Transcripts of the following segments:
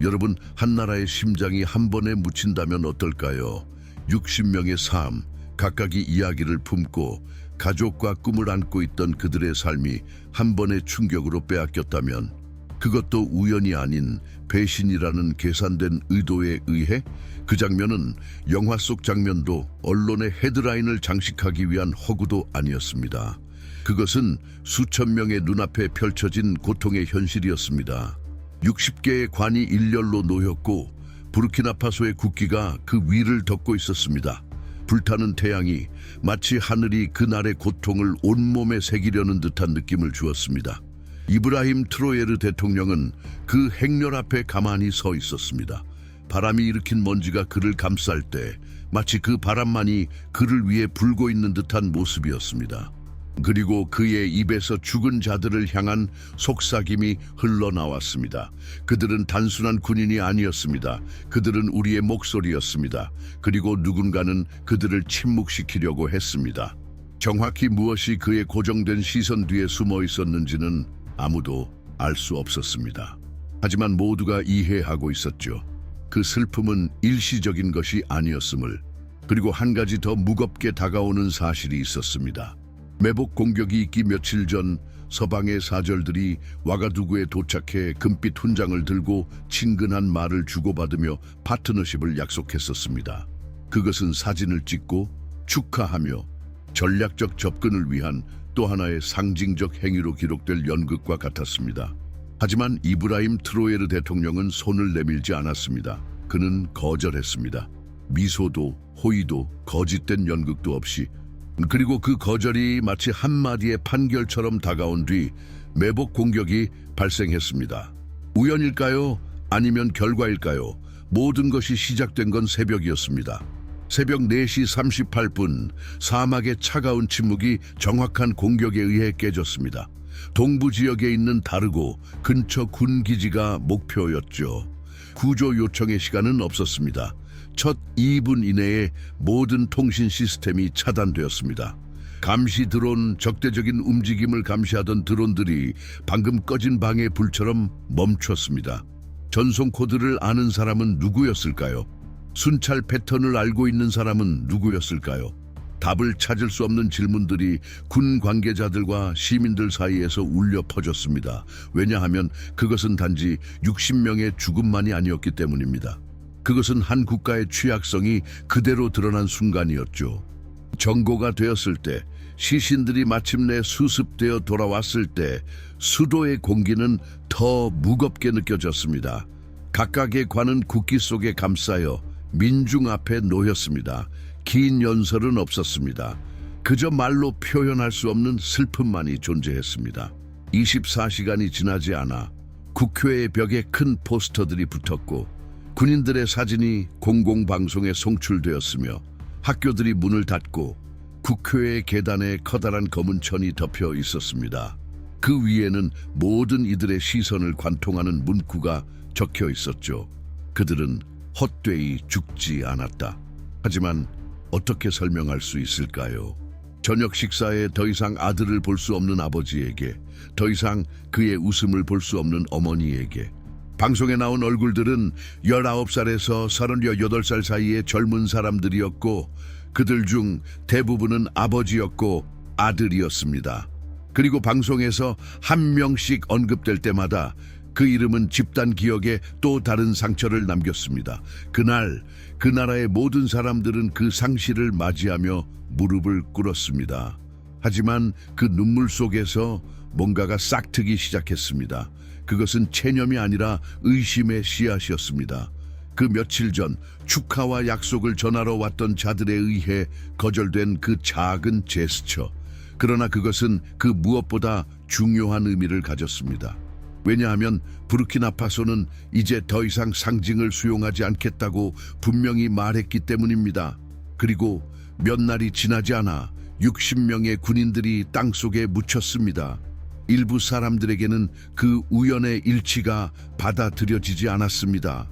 여러분, 한 나라의 심장이 한 번에 묻힌다면 어떨까요? 60명의 삶, 각각의 이야기를 품고 가족과 꿈을 안고 있던 그들의 삶이 한 번의 충격으로 빼앗겼다면, 그것도 우연이 아닌 배신이라는 계산된 의도에 의해 그 장면은 영화 속 장면도 언론의 헤드라인을 장식하기 위한 허구도 아니었습니다. 그것은 수천 명의 눈앞에 펼쳐진 고통의 현실이었습니다. 60개의 관이 일렬로 놓였고 부르키나파소의 국기가 그 위를 덮고 있었습니다. 불타는 태양이 마치 하늘이 그날의 고통을 온몸에 새기려는 듯한 느낌을 주었습니다. 이브라힘 트로예르 대통령은 그 행렬 앞에 가만히 서 있었습니다. 바람이 일으킨 먼지가 그를 감쌀 때 마치 그 바람만이 그를 위해 불고 있는 듯한 모습이었습니다. 그리고 그의 입에서 죽은 자들을 향한 속삭임이 흘러나왔습니다. 그들은 단순한 군인이 아니었습니다. 그들은 우리의 목소리였습니다. 그리고 누군가는 그들을 침묵시키려고 했습니다. 정확히 무엇이 그의 고정된 시선 뒤에 숨어 있었는지는 아무도 알 수 없었습니다. 하지만 모두가 이해하고 있었죠. 그 슬픔은 일시적인 것이 아니었음을. 그리고 한 가지 더 무겁게 다가오는 사실이 있었습니다. 매복 공격이 있기 며칠 전 서방의 사절들이 와가두구에 도착해 금빛 훈장을 들고 친근한 말을 주고받으며 파트너십을 약속했었습니다. 그것은 사진을 찍고 축하하며 전략적 접근을 위한 또 하나의 상징적 행위로 기록될 연극과 같았습니다. 하지만 이브라힘 트로예르 대통령은 손을 내밀지 않았습니다. 그는 거절했습니다. 미소도 호의도 거짓된 연극도 없이. 그리고 그 거절이 마치 한마디의 판결처럼 다가온 뒤 매복 공격이 발생했습니다. 우연일까요? 아니면 결과일까요? 모든 것이 시작된 건 새벽이었습니다. 새벽 4시 38분, 사막의 차가운 침묵이 정확한 공격에 의해 깨졌습니다. 동부 지역에 있는 다르고 근처 군기지가 목표였죠. 구조 요청의 시간은 없었습니다. 첫 2분 이내에 모든 통신 시스템이 차단되었습니다. 감시 드론, 적대적인 움직임을 감시하던 드론들이 방금 꺼진 방의 불처럼 멈췄습니다. 전송 코드를 아는 사람은 누구였을까요? 순찰 패턴을 알고 있는 사람은 누구였을까요? 답을 찾을 수 없는 질문들이 군 관계자들과 시민들 사이에서 울려 퍼졌습니다. 왜냐하면 그것은 단지 60명의 죽음만이 아니었기 때문입니다. 그것은 한 국가의 취약성이 그대로 드러난 순간이었죠. 정고가 되었을 때, 시신들이 마침내 수습되어 돌아왔을 때 수도의 공기는 더 무겁게 느껴졌습니다. 각각의 관은 국기 속에 감싸여 민중 앞에 놓였습니다. 긴 연설은 없었습니다. 그저 말로 표현할 수 없는 슬픔만이 존재했습니다. 24시간이 지나지 않아 국회의 벽에 큰 포스터들이 붙었고 군인들의 사진이 공공방송에 송출되었으며 학교들이 문을 닫고 국회의 계단에 커다란 검은 천이 덮여 있었습니다. 그 위에는 모든 이들의 시선을 관통하는 문구가 적혀 있었죠. 그들은 헛되이 죽지 않았다. 하지만 어떻게 설명할 수 있을까요? 저녁 식사에 더 이상 아들을 볼 수 없는 아버지에게, 더 이상 그의 웃음을 볼 수 없는 어머니에게, 방송에 나온 얼굴들은 19살에서 38살 사이의 젊은 사람들이었고 그들 중 대부분은 아버지였고 아들이었습니다. 그리고 방송에서 한 명씩 언급될 때마다 그 이름은 집단 기억에 또 다른 상처를 남겼습니다. 그날 그 나라의 모든 사람들은 그 상실을 맞이하며 무릎을 꿇었습니다. 하지만 그 눈물 속에서 뭔가가 싹트기 시작했습니다. 그것은 체념이 아니라 의심의 씨앗이었습니다. 그 며칠 전 축하와 약속을 전하러 왔던 자들에 의해 거절된 그 작은 제스처. 그러나 그것은 그 무엇보다 중요한 의미를 가졌습니다. 왜냐하면 부르키나파소는 이제 더 이상 상징을 수용하지 않겠다고 분명히 말했기 때문입니다. 그리고 몇 날이 지나지 않아 60명의 군인들이 땅속에 묻혔습니다. 일부 사람들에게는 그 우연의 일치가 받아들여지지 않았습니다.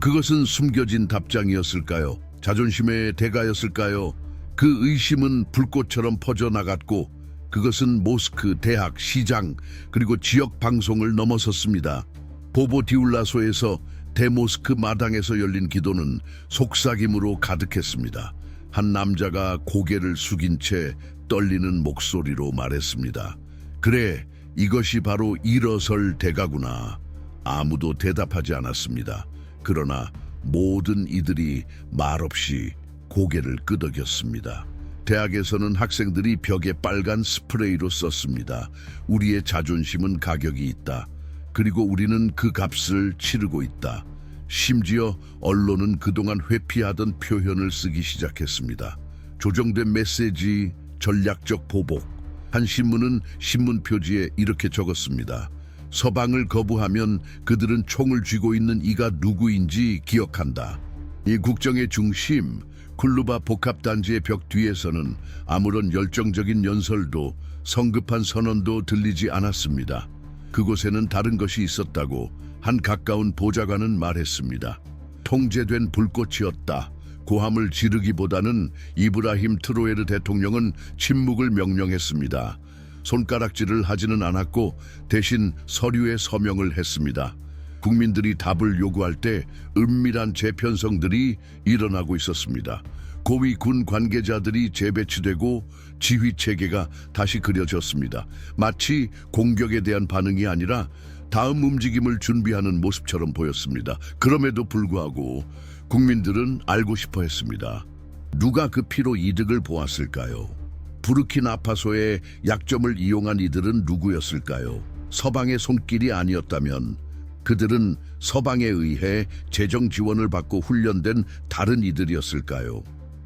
그것은 숨겨진 답장이었을까요? 자존심의 대가였을까요? 그 의심은 불꽃처럼 퍼져나갔고 그것은 모스크, 대학, 시장, 그리고 지역 방송을 넘어섰습니다. 보보디울라소에서 대모스크 마당에서 열린 기도는 속삭임으로 가득했습니다. 한 남자가 고개를 숙인 채 떨리는 목소리로 말했습니다. 그래, 이것이 바로 일어설 대가구나. 아무도 대답하지 않았습니다. 그러나 모든 이들이 말없이 고개를 끄덕였습니다. 대학에서는 학생들이 벽에 빨간 스프레이로 썼습니다. 우리의 자존심은 가격이 있다. 그리고 우리는 그 값을 치르고 있다. 심지어 언론은 그동안 회피하던 표현을 쓰기 시작했습니다. 조정된 메시지, 전략적 보복. 한 신문은 신문 표지에 이렇게 적었습니다. 서방을 거부하면 그들은 총을 쥐고 있는 이가 누구인지 기억한다. 이 국정의 중심, 쿨루바 복합단지의 벽 뒤에서는 아무런 열정적인 연설도 성급한 선언도 들리지 않았습니다. 그곳에는 다른 것이 있었다고 한 가까운 보좌관은 말했습니다. 통제된 불꽃이었다. 고함을 지르기보다는 이브라힘 트로에르 대통령은 침묵을 명령했습니다. 손가락질을 하지는 않았고 대신 서류에 서명을 했습니다. 국민들이 답을 요구할 때 은밀한 재편성들이 일어나고 있었습니다. 고위 군 관계자들이 재배치되고 지휘 체계가 다시 그려졌습니다. 마치 공격에 대한 반응이 아니라 다음 움직임을 준비하는 모습처럼 보였습니다. 그럼에도 불구하고 국민들은 알고 싶어 했습니다. 누가 그 피로 이득을 보았을까요? 부르키나파소의 약점을 이용한 이들은 누구였을까요? 서방의 손길이 아니었다면 그들은 서방에 의해 재정 지원을 받고 훈련된 다른 이들이었을까요?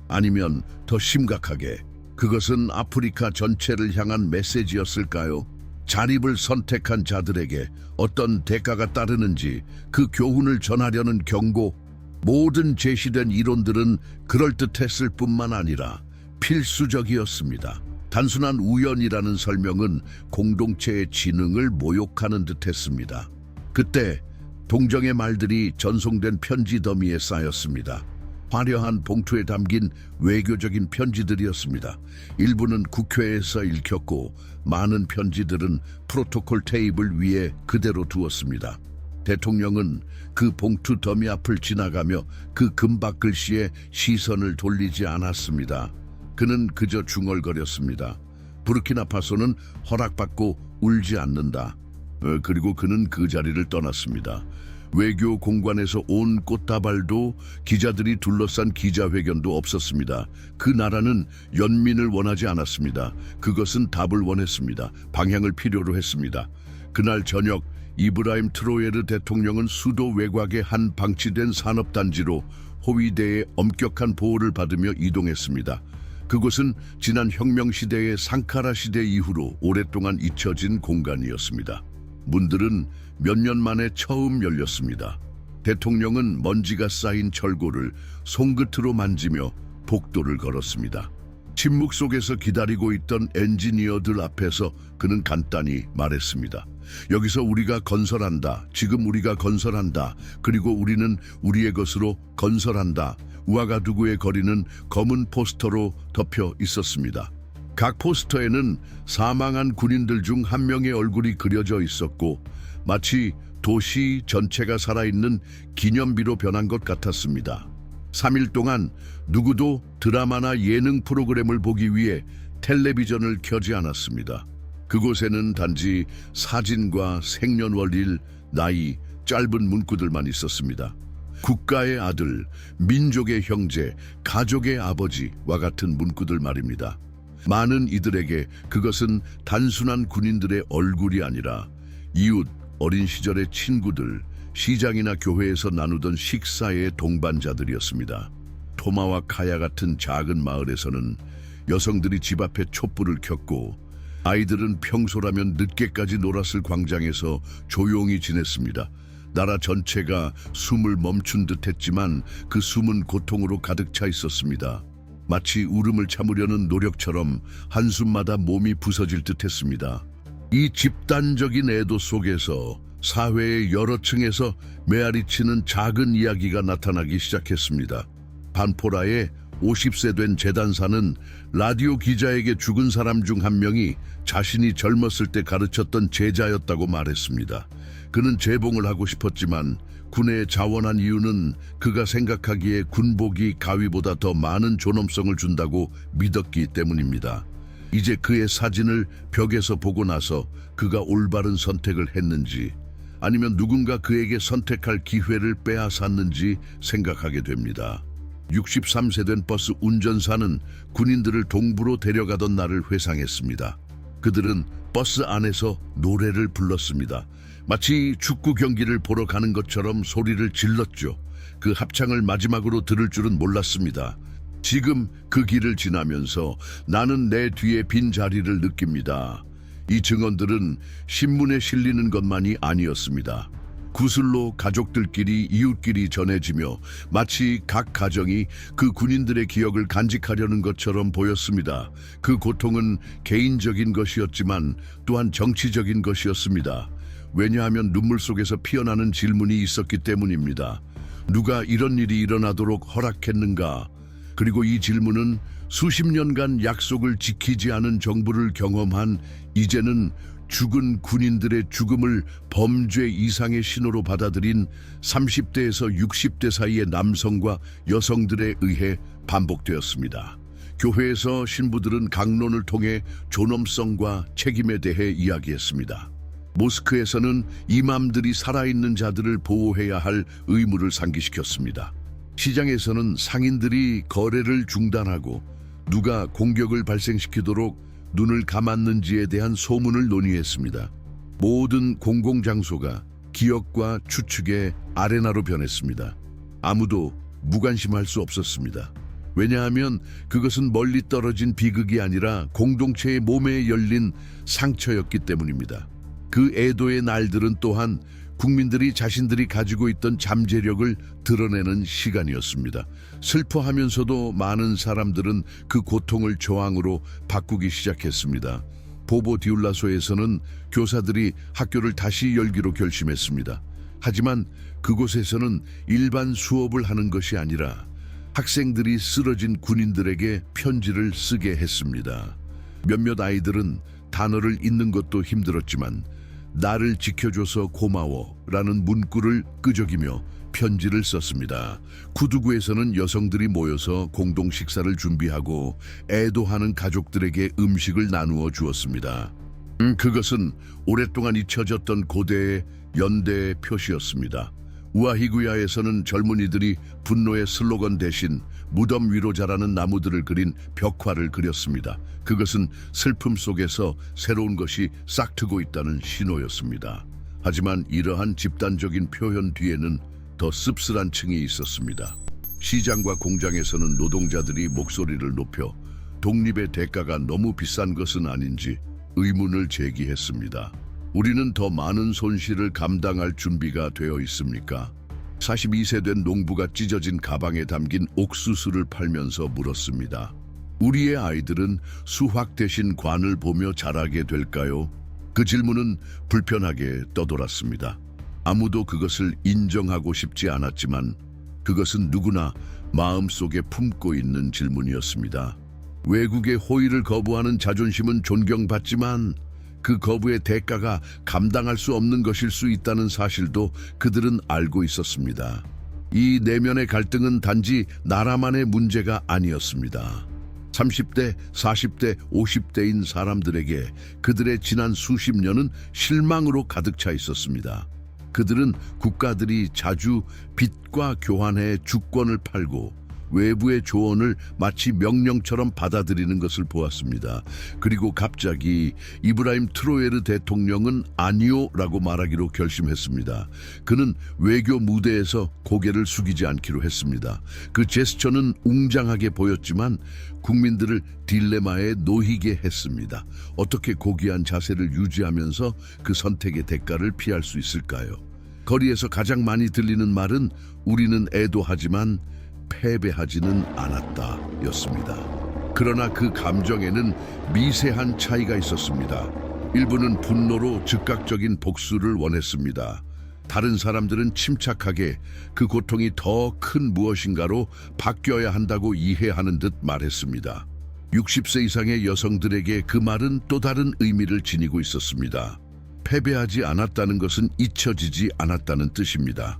아니면 더 심각하게 그것은 아프리카 전체를 향한 메시지였을까요? 자립을 선택한 자들에게 어떤 대가가 따르는지 그 교훈을 전하려는 경고. 모든 제시된 이론들은 그럴듯했을 뿐만 아니라 필수적이었습니다. 단순한 우연이라는 설명은 공동체의 지능을 모욕하는 듯했습니다. 그때 동정의 말들이 전송된 편지 더미에 쌓였습니다. 화려한 봉투에 담긴 외교적인 편지들이었습니다. 일부는 국회에서 읽혔고 많은 편지들은 프로토콜 테이블 위에 그대로 두었습니다. 대통령은 그 봉투 더미 앞을 지나가며 그 금박 글씨에 시선을 돌리지 않았습니다. 그는 그저 중얼거렸습니다. 부르키나파소는 허락받고 울지 않는다. 그리고 그는 그 자리를 떠났습니다. 외교 공관에서 온 꽃다발도 기자들이 둘러싼 기자회견도 없었습니다. 그 나라는 연민을 원하지 않았습니다. 그것은 답을 원했습니다. 방향을 필요로 했습니다. 그날 저녁 이브라임 트로에르 대통령은 수도 외곽의 한 방치된 산업단지로 호위대의 엄격한 보호를 받으며 이동했습니다. 그곳은 지난 혁명시대의 상카라 시대 이후로 오랫동안 잊혀진 공간이었습니다. 문들은 몇 년 만에 처음 열렸습니다. 대통령은 먼지가 쌓인 철골을 손끝으로 만지며 복도를 걸었습니다. 침묵 속에서 기다리고 있던 엔지니어들 앞에서 그는 간단히 말했습니다. 여기서 우리가 건설한다. 지금 우리가 건설한다. 그리고 우리는 우리의 것으로 건설한다. 우아가두구의 거리는 검은 포스터로 덮여 있었습니다. 각 포스터에는 사망한 군인들 중 한 명의 얼굴이 그려져 있었고 마치 도시 전체가 살아있는 기념비로 변한 것 같았습니다. 3일 동안 누구도 드라마나 예능 프로그램을 보기 위해 텔레비전을 켜지 않았습니다. 그곳에는 단지 사진과 생년월일, 나이, 짧은 문구들만 있었습니다. 국가의 아들, 민족의 형제, 가족의 아버지와 같은 문구들 말입니다. 많은 이들에게 그것은 단순한 군인들의 얼굴이 아니라 이웃, 어린 시절의 친구들, 시장이나 교회에서 나누던 식사의 동반자들이었습니다. 토마와 카야 같은 작은 마을에서는 여성들이 집 앞에 촛불을 켰고 아이들은 평소라면 늦게까지 놀았을 광장에서 조용히 지냈습니다. 나라 전체가 숨을 멈춘 듯 했지만 그 숨은 고통으로 가득 차 있었습니다. 마치 울음을 참으려는 노력처럼 한숨마다 몸이 부서질 듯 했습니다. 이 집단적인 애도 속에서 사회의 여러 층에서 메아리치는 작은 이야기가 나타나기 시작했습니다. 반포라의 50세 된 재단사는 라디오 기자에게 죽은 사람 중 한 명이 자신이 젊었을 때 가르쳤던 제자였다고 말했습니다. 그는 재봉을 하고 싶었지만 군에 자원한 이유는 그가 생각하기에 군복이 가위보다 더 많은 존엄성을 준다고 믿었기 때문입니다. 이제 그의 사진을 벽에서 보고 나서 그가 올바른 선택을 했는지 아니면 누군가 그에게 선택할 기회를 빼앗았는지 생각하게 됩니다. 63세 된 버스 운전사는 군인들을 동부로 데려가던 날을 회상했습니다. 그들은 버스 안에서 노래를 불렀습니다. 마치 축구 경기를 보러 가는 것처럼 소리를 질렀죠. 그 합창을 마지막으로 들을 줄은 몰랐습니다. 지금 그 길을 지나면서 나는 내 뒤에 빈 자리를 느낍니다. 이 증언들은 신문에 실리는 것만이 아니었습니다. 구슬로 가족들끼리 이웃끼리 전해지며 마치 각 가정이 그 군인들의 기억을 간직하려는 것처럼 보였습니다. 그 고통은 개인적인 것이었지만 또한 정치적인 것이었습니다. 왜냐하면 눈물 속에서 피어나는 질문이 있었기 때문입니다. 누가 이런 일이 일어나도록 허락했는가? 그리고 이 질문은 수십 년간 약속을 지키지 않은 정부를 경험한 이제는 죽은 군인들의 죽음을 범죄 이상의 신호로 받아들인 30대에서 60대 사이의 남성과 여성들에 의해 반복되었습니다. 교회에서 신부들은 강론을 통해 존엄성과 책임에 대해 이야기했습니다. 모스크에서는 이맘들이 살아있는 자들을 보호해야 할 의무를 상기시켰습니다. 시장에서는 상인들이 거래를 중단하고 누가 공격을 발생시키도록 눈을 감았는지에 대한 소문을 논의했습니다. 모든 공공장소가 기억과 추측의 아레나로 변했습니다. 아무도 무관심할 수 없었습니다. 왜냐하면 그것은 멀리 떨어진 비극이 아니라 공동체의 몸에 열린 상처였기 때문입니다. 그 애도의 날들은 또한 국민들이 자신들이 가지고 있던 잠재력을 드러내는 시간이었습니다. 슬퍼하면서도 많은 사람들은 그 고통을 저항으로 바꾸기 시작했습니다. 보보디울라소에서는 교사들이 학교를 다시 열기로 결심했습니다. 하지만 그곳에서는 일반 수업을 하는 것이 아니라 학생들이 쓰러진 군인들에게 편지를 쓰게 했습니다. 몇몇 아이들은 단어를 읽는 것도 힘들었지만 나를 지켜줘서 고마워 라는 문구를 끄적이며 편지를 썼습니다. 쿠두구에서는 여성들이 모여서 공동 식사를 준비하고 애도하는 가족들에게 음식을 나누어 주었습니다. 그것은 오랫동안 잊혀졌던 고대의 연대의 표시였습니다. 우아히구야에서는 젊은이들이 분노의 슬로건 대신 무덤 위로 자라는 나무들을 그린 벽화를 그렸습니다. 그것은 슬픔 속에서 새로운 것이 싹트고 있다는 신호였습니다. 하지만 이러한 집단적인 표현 뒤에는 더 씁쓸한 층이 있었습니다. 시장과 공장에서는 노동자들이 목소리를 높여 독립의 대가가 너무 비싼 것은 아닌지 의문을 제기했습니다. 우리는 더 많은 손실을 감당할 준비가 되어 있습니까? 42세 된 농부가 찢어진 가방에 담긴 옥수수를 팔면서 물었습니다. 우리의 아이들은 수확 대신 관을 보며 자라게 될까요? 그 질문은 불편하게 떠돌았습니다. 아무도 그것을 인정하고 싶지 않았지만 그것은 누구나 마음속에 품고 있는 질문이었습니다. 외국의 호의를 거부하는 자존심은 존경받지만 그 거부의 대가가 감당할 수 없는 것일 수 있다는 사실도 그들은 알고 있었습니다. 이 내면의 갈등은 단지 나라만의 문제가 아니었습니다. 30대, 40대, 50대인 사람들에게 그들의 지난 수십 년은 실망으로 가득 차 있었습니다. 그들은 국가들이 자주 빚과 교환해 주권을 팔고 외부의 조언을 마치 명령처럼 받아들이는 것을 보았습니다. 그리고 갑자기 이브라임 트로에르 대통령은 아니오라고 말하기로 결심했습니다. 그는 외교 무대에서 고개를 숙이지 않기로 했습니다. 그 제스처는 웅장하게 보였지만 국민들을 딜레마에 놓이게 했습니다. 어떻게 고귀한 자세를 유지하면서 그 선택의 대가를 피할 수 있을까요? 거리에서 가장 많이 들리는 말은 우리는 애도하지만 패배하지는 않았다 였습니다. 그러나 그 감정에는 미세한 차이가 있었습니다. 일부는 분노로 즉각적인 복수를 원했습니다. 다른 사람들은 침착하게 그 고통이 더 큰 무엇인가로 바뀌어야 한다고 이해하는 듯 말했습니다. 60세 이상의 여성들에게 그 말은 또 다른 의미를 지니고 있었습니다. 패배하지 않았다는 것은 잊혀지지 않았다는 뜻입니다.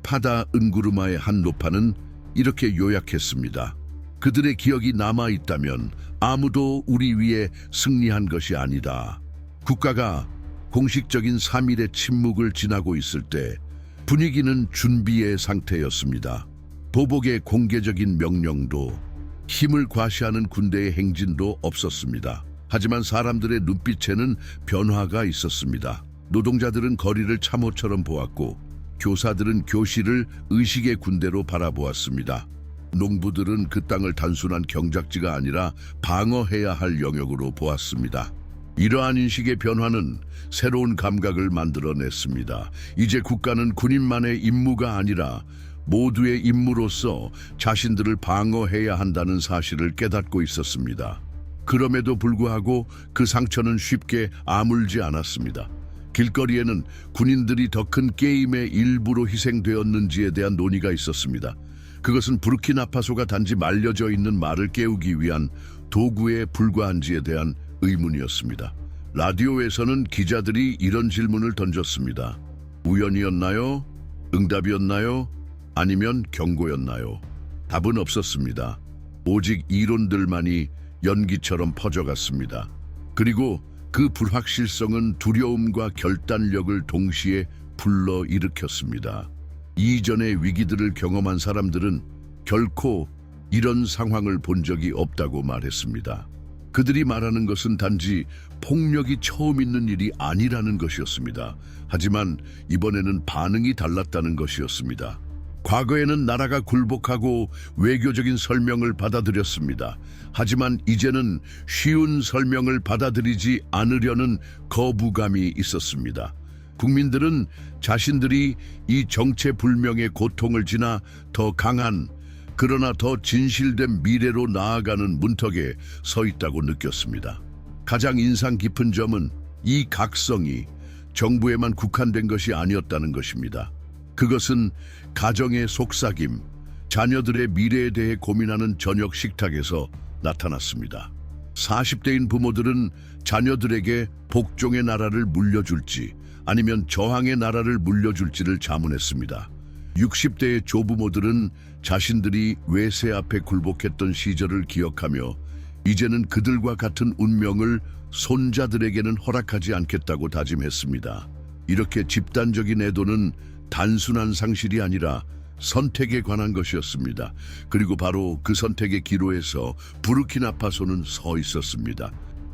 파다 은구르마의 한 노파는 이렇게 요약했습니다. 그들의 기억이 남아있다면 아무도 우리 위에 승리한 것이 아니다. 국가가 공식적인 3일의 침묵을 지나고 있을 때 분위기는 준비의 상태였습니다. 보복의 공개적인 명령도 힘을 과시하는 군대의 행진도 없었습니다. 하지만 사람들의 눈빛에는 변화가 있었습니다. 노동자들은 거리를 참호처럼 보았고 교사들은 교실을 의식의 군대로 바라보았습니다. 농부들은 그 땅을 단순한 경작지가 아니라 방어해야 할 영역으로 보았습니다. 이러한 인식의 변화는 새로운 감각을 만들어냈습니다. 이제 국가는 군인만의 임무가 아니라 모두의 임무로서 자신들을 방어해야 한다는 사실을 깨닫고 있었습니다. 그럼에도 불구하고 그 상처는 쉽게 아물지 않았습니다. 길거리에는 군인들이 더 큰 게임의 일부로 희생되었는지에 대한 논의가 있었습니다. 그것은 부르키나파소가 단지 말려져 있는 말을 깨우기 위한 도구에 불과한지에 대한 의문이었습니다. 라디오에서는 기자들이 이런 질문을 던졌습니다. 우연이었나요? 응답이었나요? 아니면 경고였나요? 답은 없었습니다. 오직 이론들만이 연기처럼 퍼져갔습니다. 그리고 그 불확실성은 두려움과 결단력을 동시에 불러일으켰습니다. 이전의 위기들을 경험한 사람들은 결코 이런 상황을 본 적이 없다고 말했습니다. 그들이 말하는 것은 단지 폭력이 처음 있는 일이 아니라는 것이었습니다. 하지만 이번에는 반응이 달랐다는 것이었습니다. 과거에는 나라가 굴복하고 외교적인 설명을 받아들였습니다. 하지만 이제는 쉬운 설명을 받아들이지 않으려는 거부감이 있었습니다. 국민들은 자신들이 이 정체불명의 고통을 지나 더 강한 그러나 더 진실된 미래로 나아가는 문턱에 서 있다고 느꼈습니다. 가장 인상 깊은 점은 이 각성이 정부에만 국한된 것이 아니었다는 것입니다. 그것은 가정의 속삭임, 자녀들의 미래에 대해 고민하는 저녁 식탁에서 나타났습니다. 40대인 부모들은 자녀들에게 복종의 나라를 물려줄지 아니면 저항의 나라를 물려줄지를 자문했습니다. 60대의 조부모들은 자신들이 외세 앞에 굴복했던 시절을 기억하며 이제는 그들과 같은 운명을 손자들에게는 허락하지 않겠다고 다짐했습니다. 이렇게 집단적인 애도는 단순한 상실이 아니라 선택에 관한 것이었습니다. 그리고 바로 그 선택의 기로에서 부르키나파소는 서 있었습니다.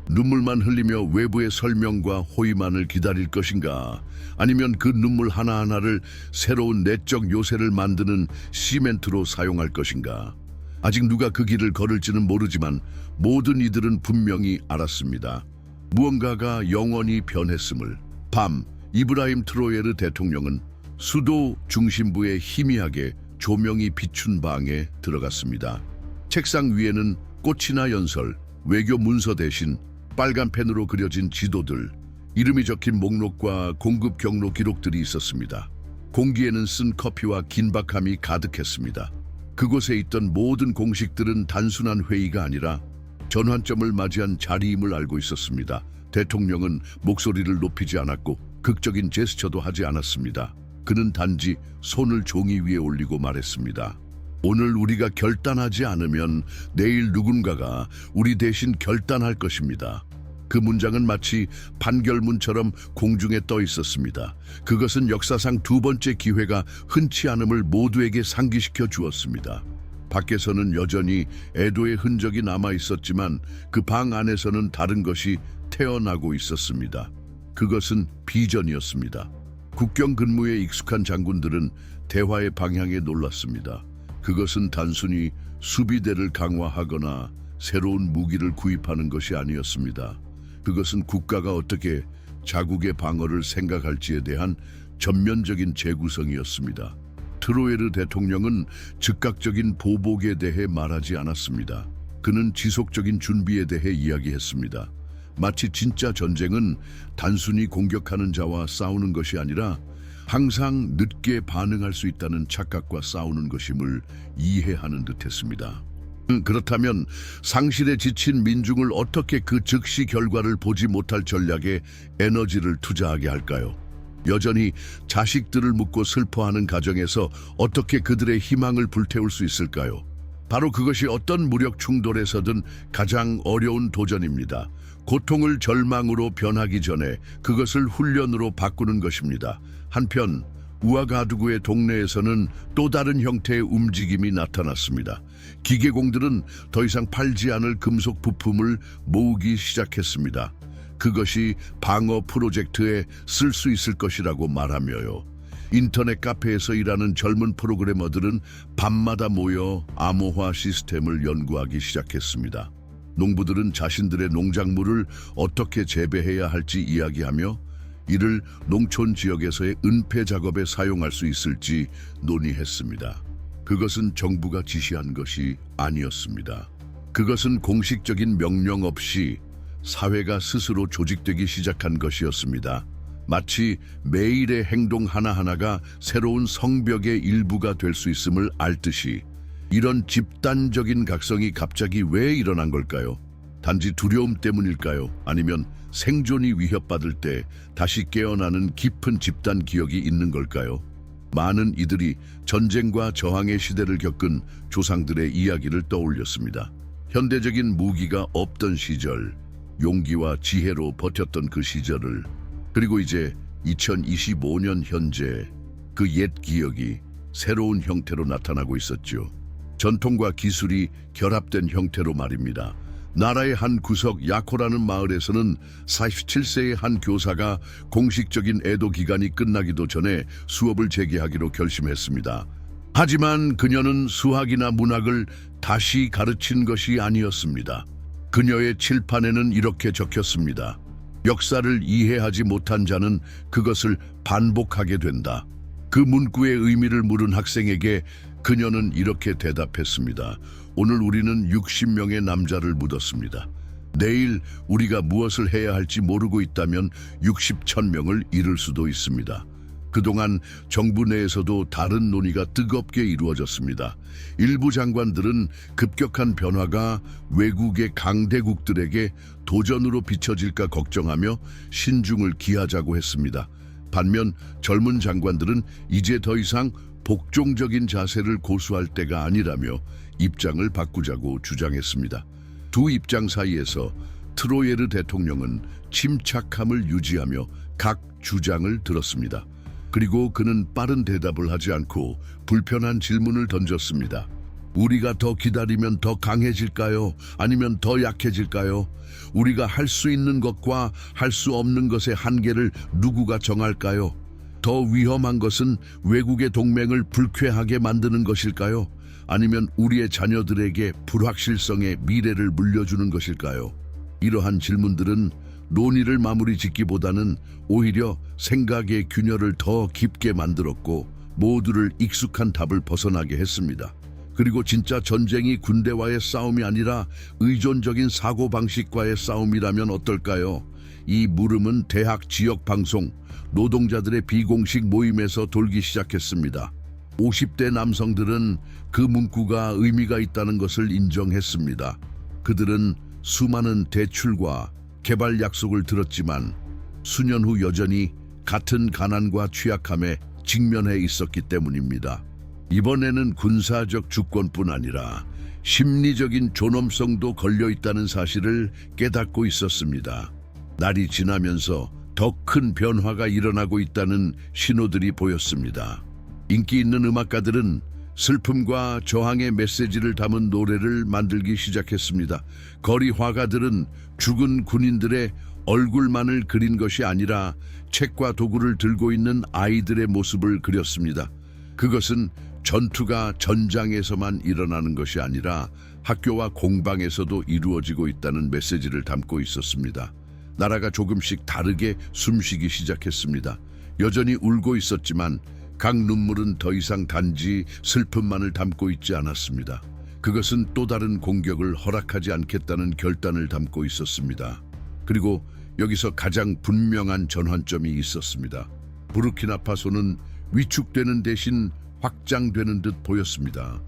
눈물만 흘리며 외부의 설명과 호의만을 기다릴 것인가? 아니면 그 눈물 하나하나를 새로운 내적 요새를 만드는 시멘트로 사용할 것인가? 아직 누가 그 길을 걸을지는 모르지만 모든 이들은 분명히 알았습니다. 무언가가 영원히 변했음을. 밤, 이브라임 트로예르 대통령은 수도 중심부의 희미하게 조명이 비춘 방에 들어갔습니다. 책상 위에는 꽃이나 연설, 외교 문서 대신 빨간 펜으로 그려진 지도들, 이름이 적힌 목록과 공급 경로 기록들이 있었습니다. 공기에는 쓴 커피와 긴박함이 가득했습니다. 그곳에 있던 모든 공식들은 단순한 회의가 아니라 전환점을 맞이한 자리임을 알고 있었습니다. 대통령은 목소리를 높이지 않았고 극적인 제스처도 하지 않았습니다. 그는 단지 손을 종이 위에 올리고 말했습니다. 오늘 우리가 결단하지 않으면 내일 누군가가 우리 대신 결단할 것입니다. 그 문장은 마치 판결문처럼 공중에 떠 있었습니다. 그것은 역사상 두 번째 기회가 흔치 않음을 모두에게 상기시켜 주었습니다. 밖에서는 여전히 애도의 흔적이 남아 있었지만 그 방 안에서는 다른 것이 태어나고 있었습니다. 그것은 비전이었습니다. 국경 근무에 익숙한 장군들은 대화의 방향에 놀랐습니다. 그것은 단순히 수비대를 강화하거나 새로운 무기를 구입하는 것이 아니었습니다. 그것은 국가가 어떻게 자국의 방어를 생각할지에 대한 전면적인 재구성이었습니다. 트로예르 대통령은 즉각적인 보복에 대해 말하지 않았습니다. 그는 지속적인 준비에 대해 이야기했습니다. 마치 진짜 전쟁은 단순히 공격하는 자와 싸우는 것이 아니라 항상 늦게 반응할 수 있다는 착각과 싸우는 것임을 이해하는 듯했습니다. 그렇다면 상실에 지친 민중을 어떻게 그 즉시 결과를 보지 못할 전략에 에너지를 투자하게 할까요? 여전히 자식들을 묻고 슬퍼하는 가정에서 어떻게 그들의 희망을 불태울 수 있을까요? 바로 그것이 어떤 무력 충돌에서든 가장 어려운 도전입니다. 고통을 절망으로 변하기 전에 그것을 훈련으로 바꾸는 것입니다. 한편 우아가두구의 동네에서는 또 다른 형태의 움직임이 나타났습니다. 기계공들은 더 이상 팔지 않을 금속 부품을 모으기 시작했습니다. 그것이 방어 프로젝트에 쓸 수 있을 것이라고 말하며요. 인터넷 카페에서 일하는 젊은 프로그래머들은 밤마다 모여 암호화 시스템을 연구하기 시작했습니다. 농부들은 자신들의 농작물을 어떻게 재배해야 할지 이야기하며 이를 농촌 지역에서의 은폐 작업에 사용할 수 있을지 논의했습니다. 그것은 정부가 지시한 것이 아니었습니다. 그것은 공식적인 명령 없이 사회가 스스로 조직되기 시작한 것이었습니다. 마치 매일의 행동 하나하나가 새로운 성벽의 일부가 될 수 있음을 알듯이 이런 집단적인 각성이 갑자기 왜 일어난 걸까요? 단지 두려움 때문일까요? 아니면 생존이 위협받을 때 다시 깨어나는 깊은 집단 기억이 있는 걸까요? 많은 이들이 전쟁과 저항의 시대를 겪은 조상들의 이야기를 떠올렸습니다. 현대적인 무기가 없던 시절, 용기와 지혜로 버텼던 그 시절을, 그리고 이제 2025년 현재 그 옛 기억이 새로운 형태로 나타나고 있었죠. 전통과 기술이 결합된 형태로 말입니다. 나라의 한 구석 야코라는 마을에서는 47세의 한 교사가 공식적인 애도 기간이 끝나기도 전에 수업을 재개하기로 결심했습니다. 하지만 그녀는 수학이나 문학을 다시 가르친 것이 아니었습니다. 그녀의 칠판에는 이렇게 적혔습니다. 역사를 이해하지 못한 자는 그것을 반복하게 된다. 그 문구의 의미를 물은 학생에게 그녀는 이렇게 대답했습니다. 오늘 우리는 60명의 남자를 묻었습니다. 내일 우리가 무엇을 해야 할지 모르고 있다면 60,000명을 잃을 수도 있습니다. 그동안 정부 내에서도 다른 논의가 뜨겁게 이루어졌습니다. 일부 장관들은 급격한 변화가 외국의 강대국들에게 도전으로 비춰질까 걱정하며 신중을 기하자고 했습니다. 반면 젊은 장관들은 이제 더 이상 복종적인 자세를 고수할 때가 아니라며 입장을 바꾸자고 주장했습니다. 두 입장 사이에서 트로예르 대통령은 침착함을 유지하며 각 주장을 들었습니다. 그리고 그는 빠른 대답을 하지 않고 불편한 질문을 던졌습니다. 우리가 더 기다리면 더 강해질까요? 아니면 더 약해질까요? 우리가 할 수 있는 것과 할 수 없는 것의 한계를 누구가 정할까요? 더 위험한 것은 외국의 동맹을 불쾌하게 만드는 것일까요? 아니면 우리의 자녀들에게 불확실성의 미래를 물려주는 것일까요? 이러한 질문들은 논의를 마무리 짓기보다는 오히려 생각의 균열을 더 깊게 만들었고 모두를 익숙한 답을 벗어나게 했습니다. 그리고 진짜 전쟁이 군대와의 싸움이 아니라 의존적인 사고방식과의 싸움이라면 어떨까요? 이 물음은 대학 지역 방송, 노동자들의 비공식 모임에서 돌기 시작했습니다. 50대 남성들은 그 문구가 의미가 있다는 것을 인정했습니다. 그들은 수많은 대출과 개발 약속을 들었지만 수년 후 여전히 같은 가난과 취약함에 직면해 있었기 때문입니다. 이번에는 군사적 주권뿐 아니라 심리적인 존엄성도 걸려 있다는 사실을 깨닫고 있었습니다. 날이 지나면서 더 큰 변화가 일어나고 있다는 신호들이 보였습니다. 인기 있는 음악가들은 슬픔과 저항의 메시지를 담은 노래를 만들기 시작했습니다. 거리 화가들은 죽은 군인들의 얼굴만을 그린 것이 아니라 책과 도구를 들고 있는 아이들의 모습을 그렸습니다. 그것은 전투가 전장에서만 일어나는 것이 아니라 학교와 공방에서도 이루어지고 있다는 메시지를 담고 있었습니다. 나라가 조금씩 다르게 숨쉬기 시작했습니다. 여전히 울고 있었지만 각 눈물은 더 이상 단지 슬픔만을 담고 있지 않았습니다. 그것은 또 다른 공격을 허락하지 않겠다는 결단을 담고 있었습니다. 그리고 여기서 가장 분명한 전환점이 있었습니다. 부르키나파소는 위축되는 대신 확장되는 듯 보였습니다.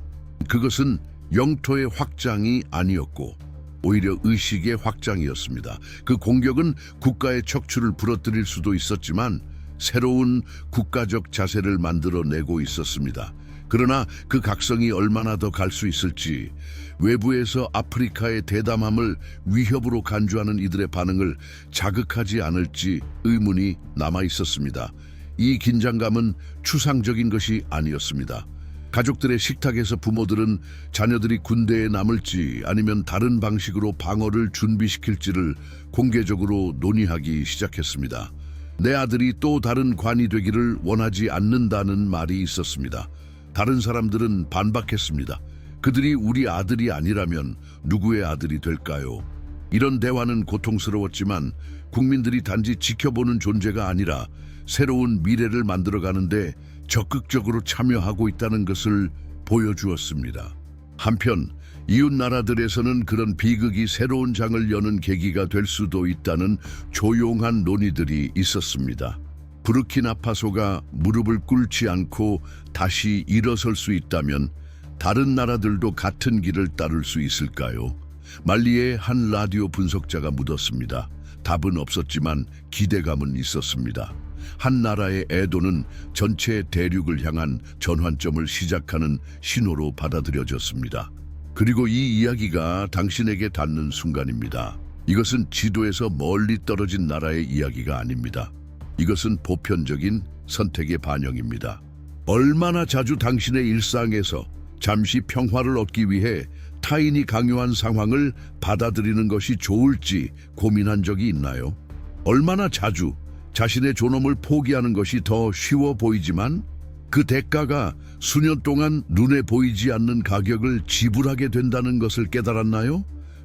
그것은 영토의 확장이 아니었고 오히려 의식의 확장이었습니다. 그 공격은 국가의 척추를 부러뜨릴 수도 있었지만 새로운 국가적 자세를 만들어내고 있었습니다. 그러나 그 각성이 얼마나 더 갈 수 있을지, 외부에서 아프리카의 대담함을 위협으로 간주하는 이들의 반응을 자극하지 않을지 의문이 남아 있었습니다. 이 긴장감은 추상적인 것이 아니었습니다. 가족들의 식탁에서 부모들은 자녀들이 군대에 남을지 아니면 다른 방식으로 방어를 준비시킬지를 공개적으로 논의하기 시작했습니다. 내 아들이 또 다른 관이 되기를 원하지 않는다는 말이 있었습니다. 다른 사람들은 반박했습니다. 그들이 우리 아들이 아니라면 누구의 아들이 될까요? 이런 대화는 고통스러웠지만 국민들이 단지 지켜보는 존재가 아니라 새로운 미래를 만들어가는데 적극적으로 참여하고 있다는 것을 보여주었습니다. 한편 이웃 나라들에서는 그런 비극이 새로운 장을 여는 계기가 될 수도 있다는 조용한 논의들이 있었습니다. 부르키나파소가 무릎을 꿇지 않고 다시 일어설 수 있다면 다른 나라들도 같은 길을 따를 수 있을까요? 말리의 한 라디오 분석자가 묻었습니다. 답은 없었지만 기대감은 있었습니다. 한 나라의 애도는 전체 대륙을 향한 전환점을 시작하는 신호로 받아들여졌습니다. 그리고 이 이야기가 당신에게 닿는 순간입니다. 이것은 지도에서 멀리 떨어진 나라의 이야기가 아닙니다. 이것은 보편적인 선택의 반영입니다. 얼마나 자주 당신의 일상에서 잠시 평화를 얻기 위해 타인이 강요한 상황을 받아들이는 것이 좋을지 고민한 적이 있나요? 얼마나 자주 자신의 존엄을 포기하는 것이 더 쉬워 보이지만 그 대가가 수년 동안 눈에 보이지 않는 가격을 지불하게 된다는 것을 깨달았나요?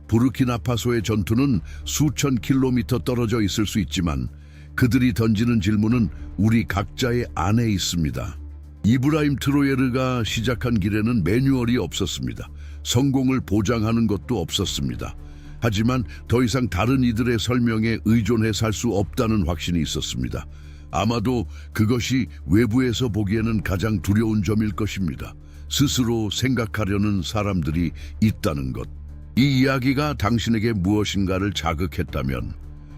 부르키나파소의 전투는 수천 킬로미터 떨어져 있을 수 있지만 그들이 던지는 질문은 우리 각자의 안에 있습니다. 이브라임 트로예르가 시작한 길에는 매뉴얼이 없었습니다. 성공을 보장하는 것도 없었습니다. 하지만 더 이상 다른 이들의 설명에 의존해 살 수 없다는 확신이 있었습니다. 아마도 그것이 외부에서 보기에는 가장 두려운 점일 것입니다. 스스로 생각하려는 사람들이 있다는 것. 이 이야기가 당신에게 무엇인가를 자극했다면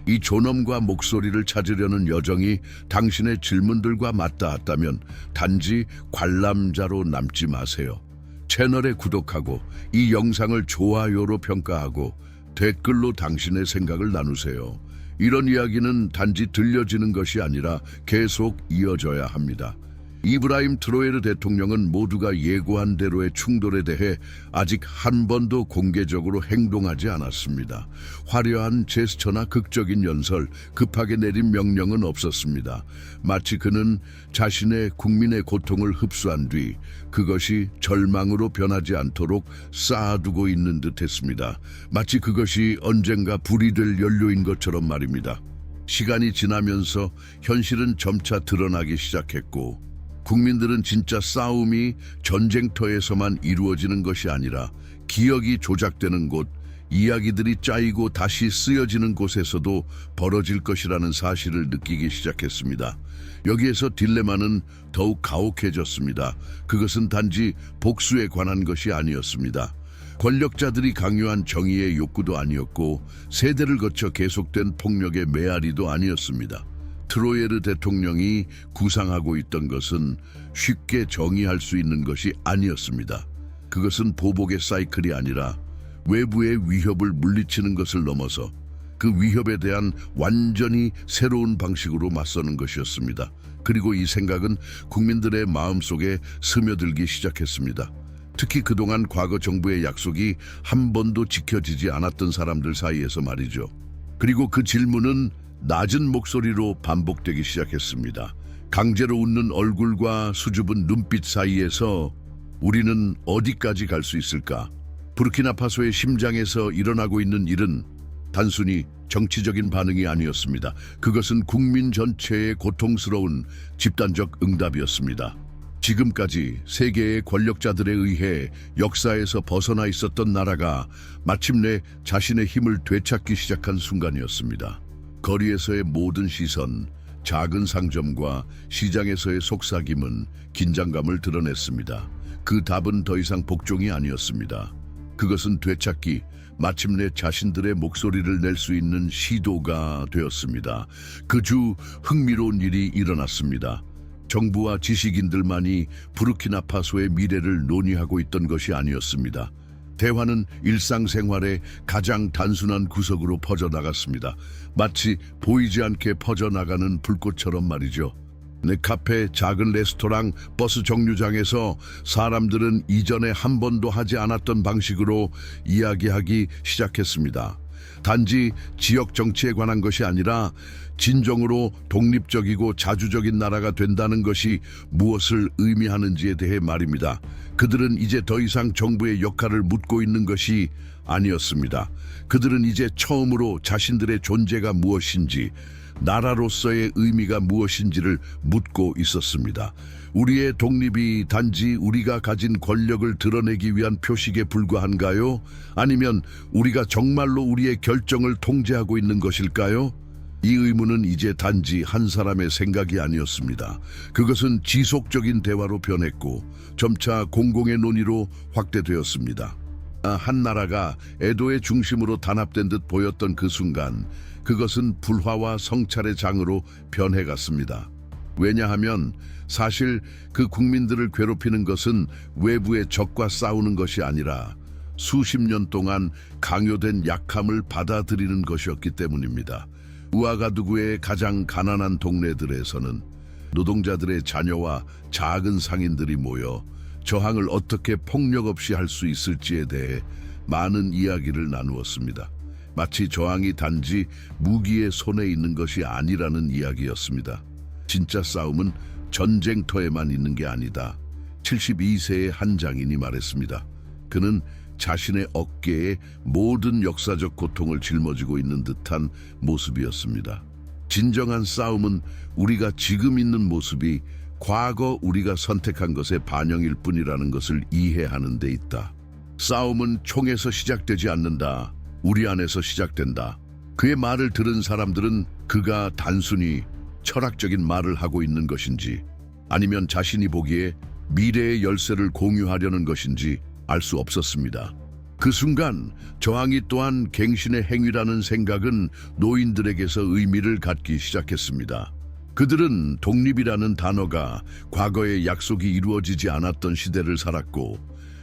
이 존엄과 목소리를 찾으려는 여정이 당신의 질문들과 맞닿았다면 단지 관람자로 남지 마세요. 채널에 구독하고 이 영상을 좋아요로 평가하고 댓글로 당신의 생각을 나누세요. 이런 이야기는 단지 들려지는 것이 아니라 계속 이어져야 합니다. 이브라임 트로예르 대통령은 모두가 예고한 대로의 충돌에 대해 아직 한 번도 공개적으로 행동하지 않았습니다. 화려한 제스처나 극적인 연설, 급하게 내린 명령은 없었습니다. 마치 그는 자신의 국민의 고통을 흡수한 뒤 그것이 절망으로 변하지 않도록 쌓아두고 있는 듯했습니다. 마치 그것이 언젠가 불이 될 연료인 것처럼 말입니다. 시간이 지나면서 현실은 점차 드러나기 시작했고 국민들은 진짜 싸움이 전쟁터에서만 이루어지는 것이 아니라 기억이 조작되는 곳, 이야기들이 짜이고 다시 쓰여지는 곳에서도 벌어질 것이라는 사실을 느끼기 시작했습니다. 여기에서 딜레마는 더욱 가혹해졌습니다. 그것은 단지 복수에 관한 것이 아니었습니다. 권력자들이 강요한 정의의 욕구도 아니었고 세대를 거쳐 계속된 폭력의 메아리도 아니었습니다. 트로예르 대통령이 구상하고 있던 것은 쉽게 정의할 수 있는 것이 아니었습니다. 그것은 보복의 사이클이 아니라 외부의 위협을 물리치는 것을 넘어서 그 위협에 대한 완전히 새로운 방식으로 맞서는 것이었습니다. 그리고 이 생각은 국민들의 마음속에 스며들기 시작했습니다. 특히 그동안 과거 정부의 약속이 한 번도 지켜지지 않았던 사람들 사이에서 말이죠. 그리고 그 질문은 낮은 목소리로 반복되기 시작했습니다. 강제로 웃는 얼굴과 수줍은 눈빛 사이에서 우리는 어디까지 갈 수 있을까? 부르키나파소의 심장에서 일어나고 있는 일은 단순히 정치적인 반응이 아니었습니다. 그것은 국민 전체의 고통스러운 집단적 응답이었습니다. 지금까지 세계의 권력자들에 의해 역사에서 벗어나 있었던 나라가 마침내 자신의 힘을 되찾기 시작한 순간이었습니다. 거리에서의 모든 시선, 작은 상점과 시장에서의 속삭임은 긴장감을 드러냈습니다. 그 답은 더 이상 복종이 아니었습니다. 그것은 되찾기, 마침내 자신들의 목소리를 낼 수 있는 시도가 되었습니다. 그 주 흥미로운 일이 일어났습니다. 정부와 지식인들만이 부르키나파소의 미래를 논의하고 있던 것이 아니었습니다. 대화는 일상생활의 가장 단순한 구석으로 퍼져나갔습니다. 마치 보이지 않게 퍼져나가는 불꽃처럼 말이죠. 카페, 작은 레스토랑, 버스 정류장에서 사람들은 이전에 한 번도 하지 않았던 방식으로 이야기하기 시작했습니다. 단지 지역 정치에 관한 것이 아니라 진정으로 독립적이고 자주적인 나라가 된다는 것이 무엇을 의미하는지에 대해 말입니다. 그들은 이제 더 이상 정부의 역할을 묻고 있는 것이 아니었습니다. 그들은 이제 처음으로 자신들의 존재가 무엇인지, 나라로서의 의미가 무엇인지를 묻고 있었습니다. 우리의 독립이 단지 우리가 가진 권력을 드러내기 위한 표식에 불과한가요? 아니면 우리가 정말로 우리의 결정을 통제하고 있는 것일까요? 이 의문은 이제 단지 한 사람의 생각이 아니었습니다. 그것은 지속적인 대화로 변했고 점차 공공의 논의로 확대되었습니다. 한 나라가 애도의 중심으로 단합된 듯 보였던 그 순간, 그것은 불화와 성찰의 장으로 변해갔습니다. 왜냐하면 사실 그 국민들을 괴롭히는 것은 외부의 적과 싸우는 것이 아니라 수십 년 동안 강요된 약함을 받아들이는 것이었기 때문입니다. 우아가두구의 가장 가난한 동네들에서는 노동자들의 자녀와 작은 상인들이 모여 저항을 어떻게 폭력 없이 할 수 있을지에 대해 많은 이야기를 나누었습니다. 마치 저항이 단지 무기의 손에 있는 것이 아니라는 이야기였습니다. 진짜 싸움은 전쟁터에만 있는 게 아니다. 72세의 한 장인이 말했습니다. 그는 자신의 어깨에 모든 역사적 고통을 짊어지고 있는 듯한 모습이었습니다. 진정한 싸움은 우리가 지금 있는 모습이 과거 우리가 선택한 것의 반영일 뿐이라는 것을 이해하는 데 있다. 싸움은 총에서 시작되지 않는다. 우리 안에서 시작된다. 그의 말을 들은 사람들은 그가 단순히 철학적인 말을 하고 있는 것인지 아니면 자신이 보기에 미래의 열쇠를 공유하려는 것인지 알 수 없었습니다. 그 순간 저항이 또한 갱신의 행위라는 생각은 노인들에게서 의미를 갖기 시작했습니다. 그들은 독립이라는 단어가 과거의 약속이 이루어지지 않았던 시대를 살았고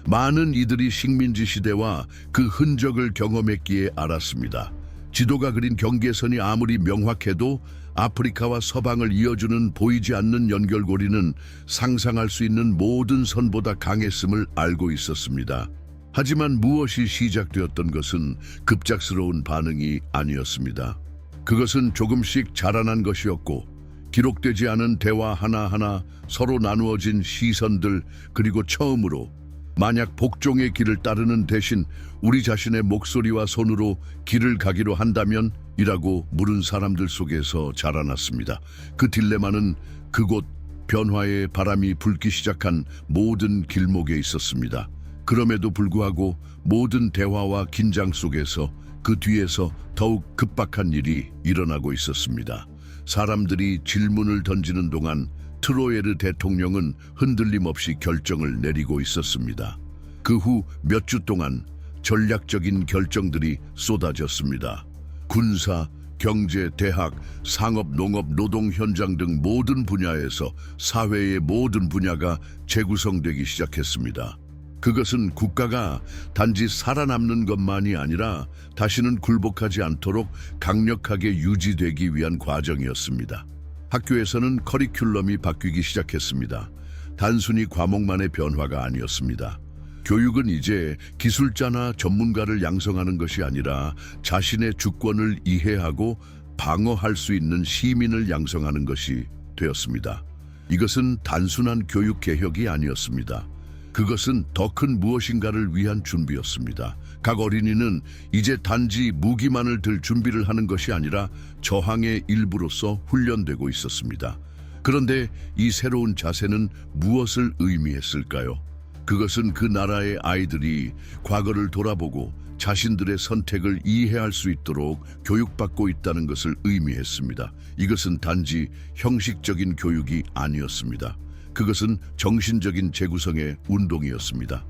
많은 이들이 식민지 시대와 그 흔적을 경험했기에 알았습니다. 지도가 그린 경계선이 아무리 명확해도 아프리카와 서방을 이어주는 보이지 않는 연결고리는 상상할 수 있는 모든 선보다 강했음을 알고 있었습니다. 하지만 무엇이 시작되었던 것은 급작스러운 반응이 아니었습니다. 그것은 조금씩 자라난 것이었고 기록되지 않은 대화 하나하나, 서로 나누어진 시선들, 그리고 처음으로 만약 복종의 길을 따르는 대신 우리 자신의 목소리와 손으로 길을 가기로 한다면? 이라고 물은 사람들 속에서 자라났습니다. 그 딜레마는 그곳 변화의 바람이 불기 시작한 모든 길목에 있었습니다. 그럼에도 불구하고 모든 대화와 긴장 속에서 그 뒤에서 더욱 급박한 일이 일어나고 있었습니다. 사람들이 질문을 던지는 동안 트로에르 대통령은 흔들림 없이 결정을 내리고 있었습니다. 그 후 몇 주 동안 전략적인 결정들이 쏟아졌습니다. 군사, 경제, 대학, 상업, 농업, 노동 현장 등 모든 분야에서 사회의 모든 분야가 재구성되기 시작했습니다. 그것은 국가가 단지 살아남는 것만이 아니라 다시는 굴복하지 않도록 강력하게 유지되기 위한 과정이었습니다. 학교에서는 커리큘럼이 바뀌기 시작했습니다. 단순히 과목만의 변화가 아니었습니다. 교육은 이제 기술자나 전문가를 양성하는 것이 아니라 자신의 주권을 이해하고 방어할 수 있는 시민을 양성하는 것이 되었습니다. 이것은 단순한 교육 개혁이 아니었습니다. 그것은 더 큰 무엇인가를 위한 준비였습니다. 각 어린이는 이제 단지 무기만을 들 준비를 하는 것이 아니라 저항의 일부로서 훈련되고 있었습니다. 그런데 이 새로운 자세는 무엇을 의미했을까요? 그것은 그 나라의 아이들이 과거를 돌아보고 자신들의 선택을 이해할 수 있도록 교육받고 있다는 것을 의미했습니다. 이것은 단지 형식적인 교육이 아니었습니다. 그것은 정신적인 재구성의 운동이었습니다.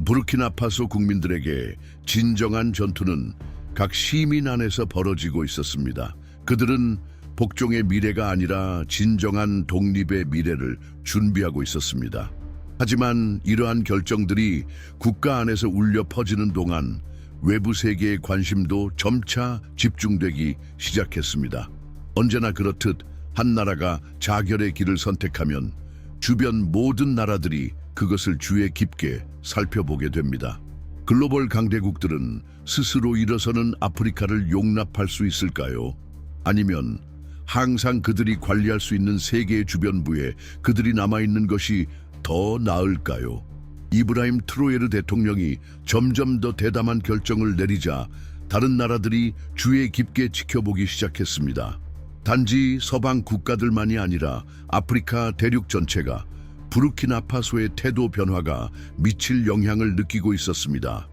부르키나파소 국민들에게 진정한 전투는 각 시민 안에서 벌어지고 있었습니다. 그들은 복종의 미래가 아니라 진정한 독립의 미래를 준비하고 있었습니다. 하지만 이러한 결정들이 국가 안에서 울려 퍼지는 동안 외부 세계의 관심도 점차 집중되기 시작했습니다. 언제나 그렇듯 한 나라가 자결의 길을 선택하면 주변 모든 나라들이 그것을 주의 깊게 살펴보게 됩니다. 글로벌 강대국들은 스스로 일어서는 아프리카를 용납할 수 있을까요? 아니면 항상 그들이 관리할 수 있는 세계의 주변부에 그들이 남아있는 것이 더 나을까요? 이브라임 트로예르 대통령이 점점 더 대담한 결정을 내리자 다른 나라들이 주의 깊게 지켜보기 시작했습니다. 단지 서방 국가들만이 아니라 아프리카 대륙 전체가 부르키나파소의 태도 변화가 미칠 영향을 느끼고 있었습니다.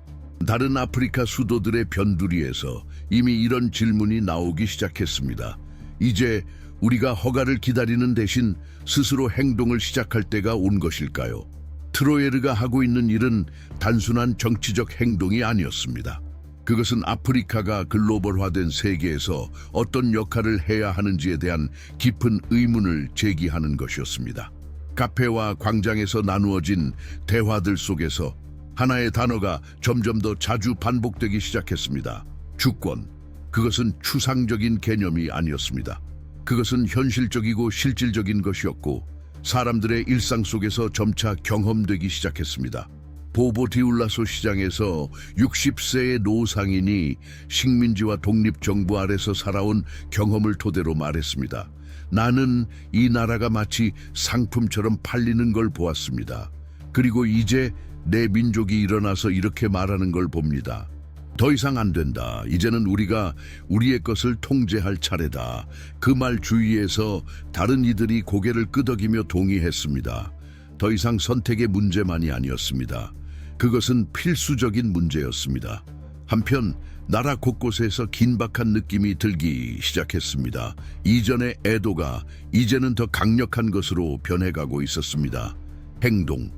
다른 아프리카 수도들의 변두리에서 이미 이런 질문이 나오기 시작했습니다. 이제 우리가 허가를 기다리는 대신 스스로 행동을 시작할 때가 온 것일까요? 트로예르가 하고 있는 일은 단순한 정치적 행동이 아니었습니다. 그것은 아프리카가 글로벌화된 세계에서 어떤 역할을 해야 하는지에 대한 깊은 의문을 제기하는 것이었습니다. 카페와 광장에서 나누어진 대화들 속에서 하나의 단어가 점점 더 자주 반복되기 시작했습니다. 주권. 그것은 추상적인 개념이 아니었습니다. 그것은 현실적이고 실질적인 것이었고 사람들의 일상 속에서 점차 경험되기 시작했습니다. 보보디울라소 시장에서 60세의 노상인이 식민지와 독립정부 아래서 살아온 경험을 토대로 말했습니다. 나는 이 나라가 마치 상품처럼 팔리는 걸 보았습니다. 그리고 이제 내 민족이 일어나서 이렇게 말하는 걸 봅니다. 더 이상 안 된다. 이제는 우리가 우리의 것을 통제할 차례다. 그 말 주위에서 다른 이들이 고개를 끄덕이며 동의했습니다. 더 이상 선택의 문제만이 아니었습니다. 그것은 필수적인 문제였습니다. 한편 나라 곳곳에서 긴박한 느낌이 들기 시작했습니다. 이전의 애도가 이제는 더 강력한 것으로 변해가고 있었습니다. 행동.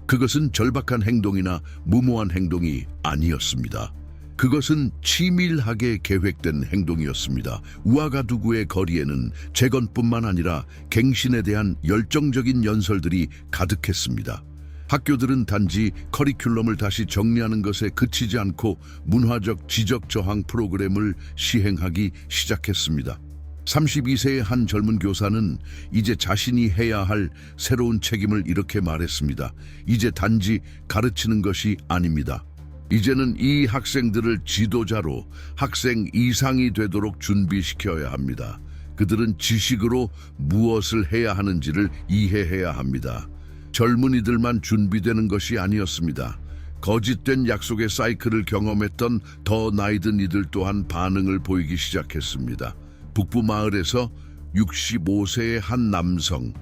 그것은 절박한 행동이나 무모한 행동이 아니었습니다. 그것은 치밀하게 계획된 행동이었습니다. 우아가두구의 거리에는 재건뿐만 아니라 갱신에 대한 열정적인 연설들이 가득했습니다. 학교들은 단지 커리큘럼을 다시 정리하는 것에 그치지 않고 문화적 지적 저항 프로그램을 시행하기 시작했습니다. 32세의 한 젊은 교사는 이제 자신이 해야 할 새로운 책임을 이렇게 말했습니다. 이제 단지 가르치는 것이 아닙니다. 이제는 이 학생들을 지도자로 학생 이상이 되도록 준비시켜야 합니다. 그들은 지식으로 무엇을 해야 하는지를 이해해야 합니다. 젊은이들만 준비되는 것이 아니었습니다. 거짓된 약속의 사이클을 경험했던 더 나이 든 이들 또한 반응을 보이기 시작했습니다. 북부 마을에서 65세의 한 남성,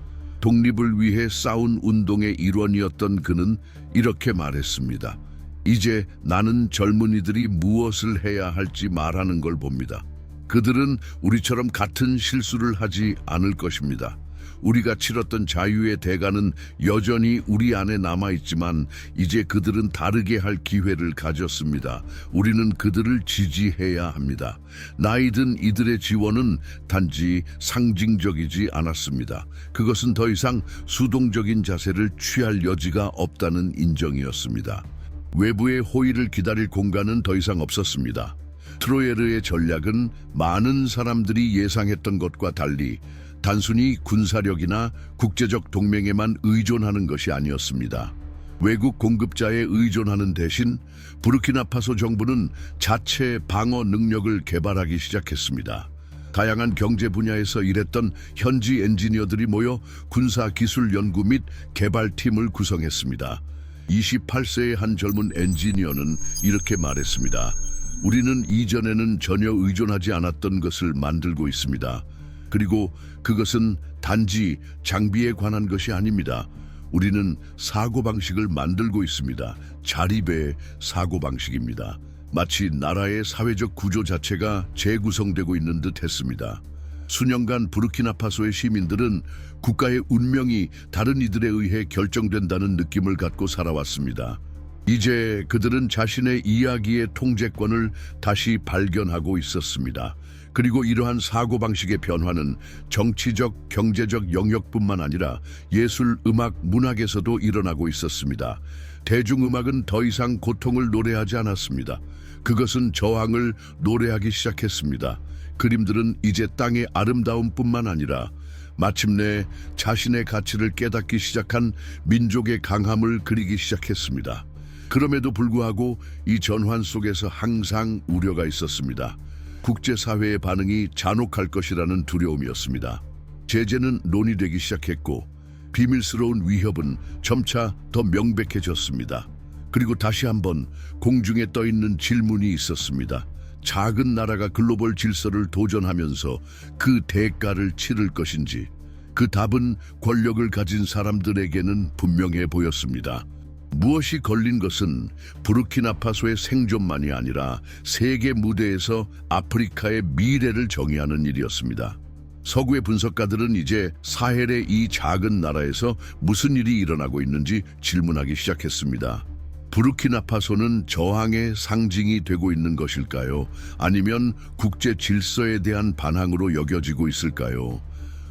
독립을 위해 싸운 운동의 일원이었던 그는 이렇게 말했습니다. 이제 나는 젊은이들이 무엇을 해야 할지 말하는 걸 봅니다. 그들은 우리처럼 같은 실수를 하지 않을 것입니다. 우리가 치렀던 자유의 대가는 여전히 우리 안에 남아있지만 이제 그들은 다르게 할 기회를 가졌습니다. 우리는 그들을 지지해야 합니다. 나이 든 이들의 지원은 단지 상징적이지 않았습니다. 그것은 더 이상 수동적인 자세를 취할 여지가 없다는 인정이었습니다. 외부의 호의를 기다릴 공간은 더 이상 없었습니다. 트로예르의 전략은 많은 사람들이 예상했던 것과 달리 단순히 군사력이나 국제적 동맹에만 의존하는 것이 아니었습니다. 외국 공급자에 의존하는 대신 부르키나파소 정부는 자체 방어 능력을 개발하기 시작했습니다. 다양한 경제 분야에서 일했던 현지 엔지니어들이 모여 군사기술 연구 및 개발팀을 구성했습니다. 28세의 한 젊은 엔지니어는 이렇게 말했습니다. 우리는 이전에는 전혀 의존하지 않았던 것을 만들고 있습니다. 그리고 그것은 단지 장비에 관한 것이 아닙니다. 우리는 사고방식을 만들고 있습니다. 자립의 사고방식입니다. 마치 나라의 사회적 구조 자체가 재구성되고 있는 듯 했습니다. 수년간 부르키나파소의 시민들은 국가의 운명이 다른 이들에 의해 결정된다는 느낌을 갖고 살아왔습니다. 이제 그들은 자신의 이야기의 통제권을 다시 발견하고 있었습니다. 그리고 이러한 사고방식의 변화는 정치적, 경제적 영역뿐만 아니라 예술, 음악, 문학에서도 일어나고 있었습니다. 대중음악은 더 이상 고통을 노래하지 않았습니다. 그것은 저항을 노래하기 시작했습니다. 그림들은 이제 땅의 아름다움뿐만 아니라 마침내 자신의 가치를 깨닫기 시작한 민족의 강함을 그리기 시작했습니다. 그럼에도 불구하고 이 전환 속에서 항상 우려가 있었습니다. 국제사회의 반응이 잔혹할 것이라는 두려움이었습니다. 제재는 논의되기 시작했고 비밀스러운 위협은 점차 더 명백해졌습니다. 그리고 다시 한번 공중에 떠있는 질문이 있었습니다. 작은 나라가 글로벌 질서를 도전하면서 그 대가를 치를 것인지. 그 답은 권력을 가진 사람들에게는 분명해 보였습니다. 무엇이 걸린 것은 부르키나파소의 생존만이 아니라 세계 무대에서 아프리카의 미래를 정의하는 일이었습니다. 서구의 분석가들은 이제 사헬의 이 작은 나라에서 무슨 일이 일어나고 있는지 질문하기 시작했습니다. 부르키나파소는 저항의 상징이 되고 있는 것일까요? 아니면 국제 질서에 대한 반항으로 여겨지고 있을까요?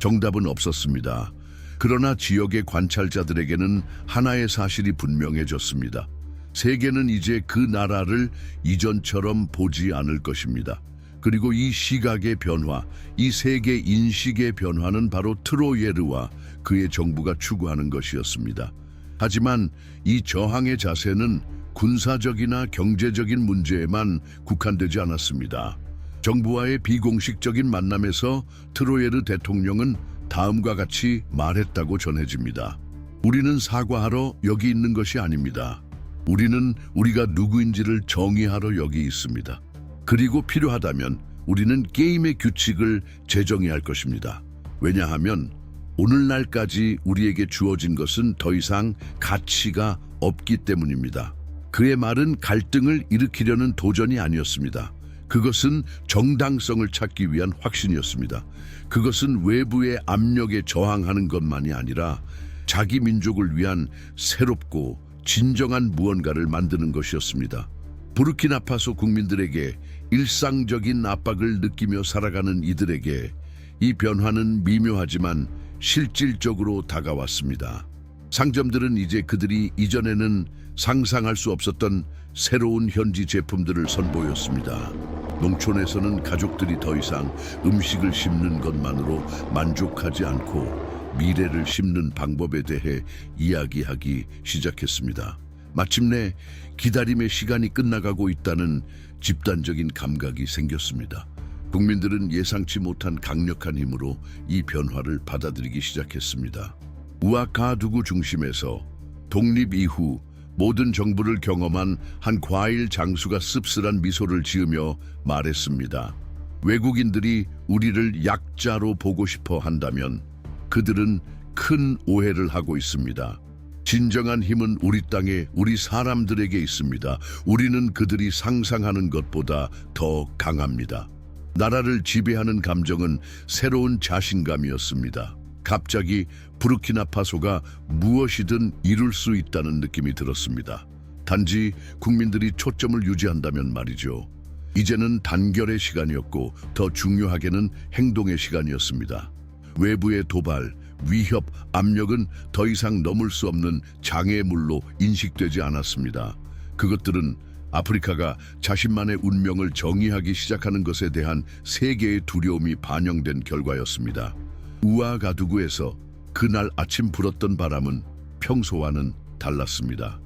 정답은 없었습니다. 그러나 지역의 관찰자들에게는 하나의 사실이 분명해졌습니다. 세계는 이제 그 나라를 이전처럼 보지 않을 것입니다. 그리고 이 시각의 변화, 이 세계 인식의 변화는 바로 트로예르와 그의 정부가 추구하는 것이었습니다. 하지만 이 저항의 자세는 군사적이나 경제적인 문제에만 국한되지 않았습니다. 정부와의 비공식적인 만남에서 트로예르 대통령은 다음과 같이 말했다고 전해집니다. 우리는 사과하러 여기 있는 것이 아닙니다. 우리는 우리가 누구인지를 정의하러 여기 있습니다. 그리고 필요하다면 우리는 게임의 규칙을 재정의할 것입니다. 왜냐하면 오늘날까지 우리에게 주어진 것은 더 이상 가치가 없기 때문입니다. 그의 말은 갈등을 일으키려는 도전이 아니었습니다. 그것은 정당성을 찾기 위한 확신이었습니다. 그것은 외부의 압력에 저항하는 것만이 아니라 자기 민족을 위한 새롭고 진정한 무언가를 만드는 것이었습니다. 부르키나파소 국민들에게 일상적인 압박을 느끼며 살아가는 이들에게 이 변화는 미묘하지만 실질적으로 다가왔습니다. 상점들은 이제 그들이 이전에는 상상할 수 없었던 새로운 현지 제품들을 선보였습니다. 농촌에서는 가족들이 더 이상 음식을 심는 것만으로 만족하지 않고 미래를 심는 방법에 대해 이야기하기 시작했습니다. 마침내 기다림의 시간이 끝나가고 있다는 집단적인 감각이 생겼습니다. 국민들은 예상치 못한 강력한 힘으로 이 변화를 받아들이기 시작했습니다. 우아카두구 중심에서 독립 이후 모든 정부를 경험한 한 과일 장수가 씁쓸한 미소를 지으며 말했습니다. 외국인들이 우리를 약자로 보고 싶어 한다면 그들은 큰 오해를 하고 있습니다. 진정한 힘은 우리 땅에 우리 사람들에게 있습니다. 우리는 그들이 상상하는 것보다 더 강합니다. 나라를 지배하는 감정은 새로운 자신감이었습니다. 갑자기 부르키나파소가 무엇이든 이룰 수 있다는 느낌이 들었습니다. 단지 국민들이 초점을 유지한다면 말이죠. 이제는 단결의 시간이었고 더 중요하게는 행동의 시간이었습니다. 외부의 도발, 위협, 압력은 더 이상 넘을 수 없는 장애물로 인식되지 않았습니다. 그것들은 아프리카가 자신만의 운명을 정의하기 시작하는 것에 대한 세계의 두려움이 반영된 결과였습니다. 우아가두구에서 그날 아침 불었던 바람은 평소와는 달랐습니다.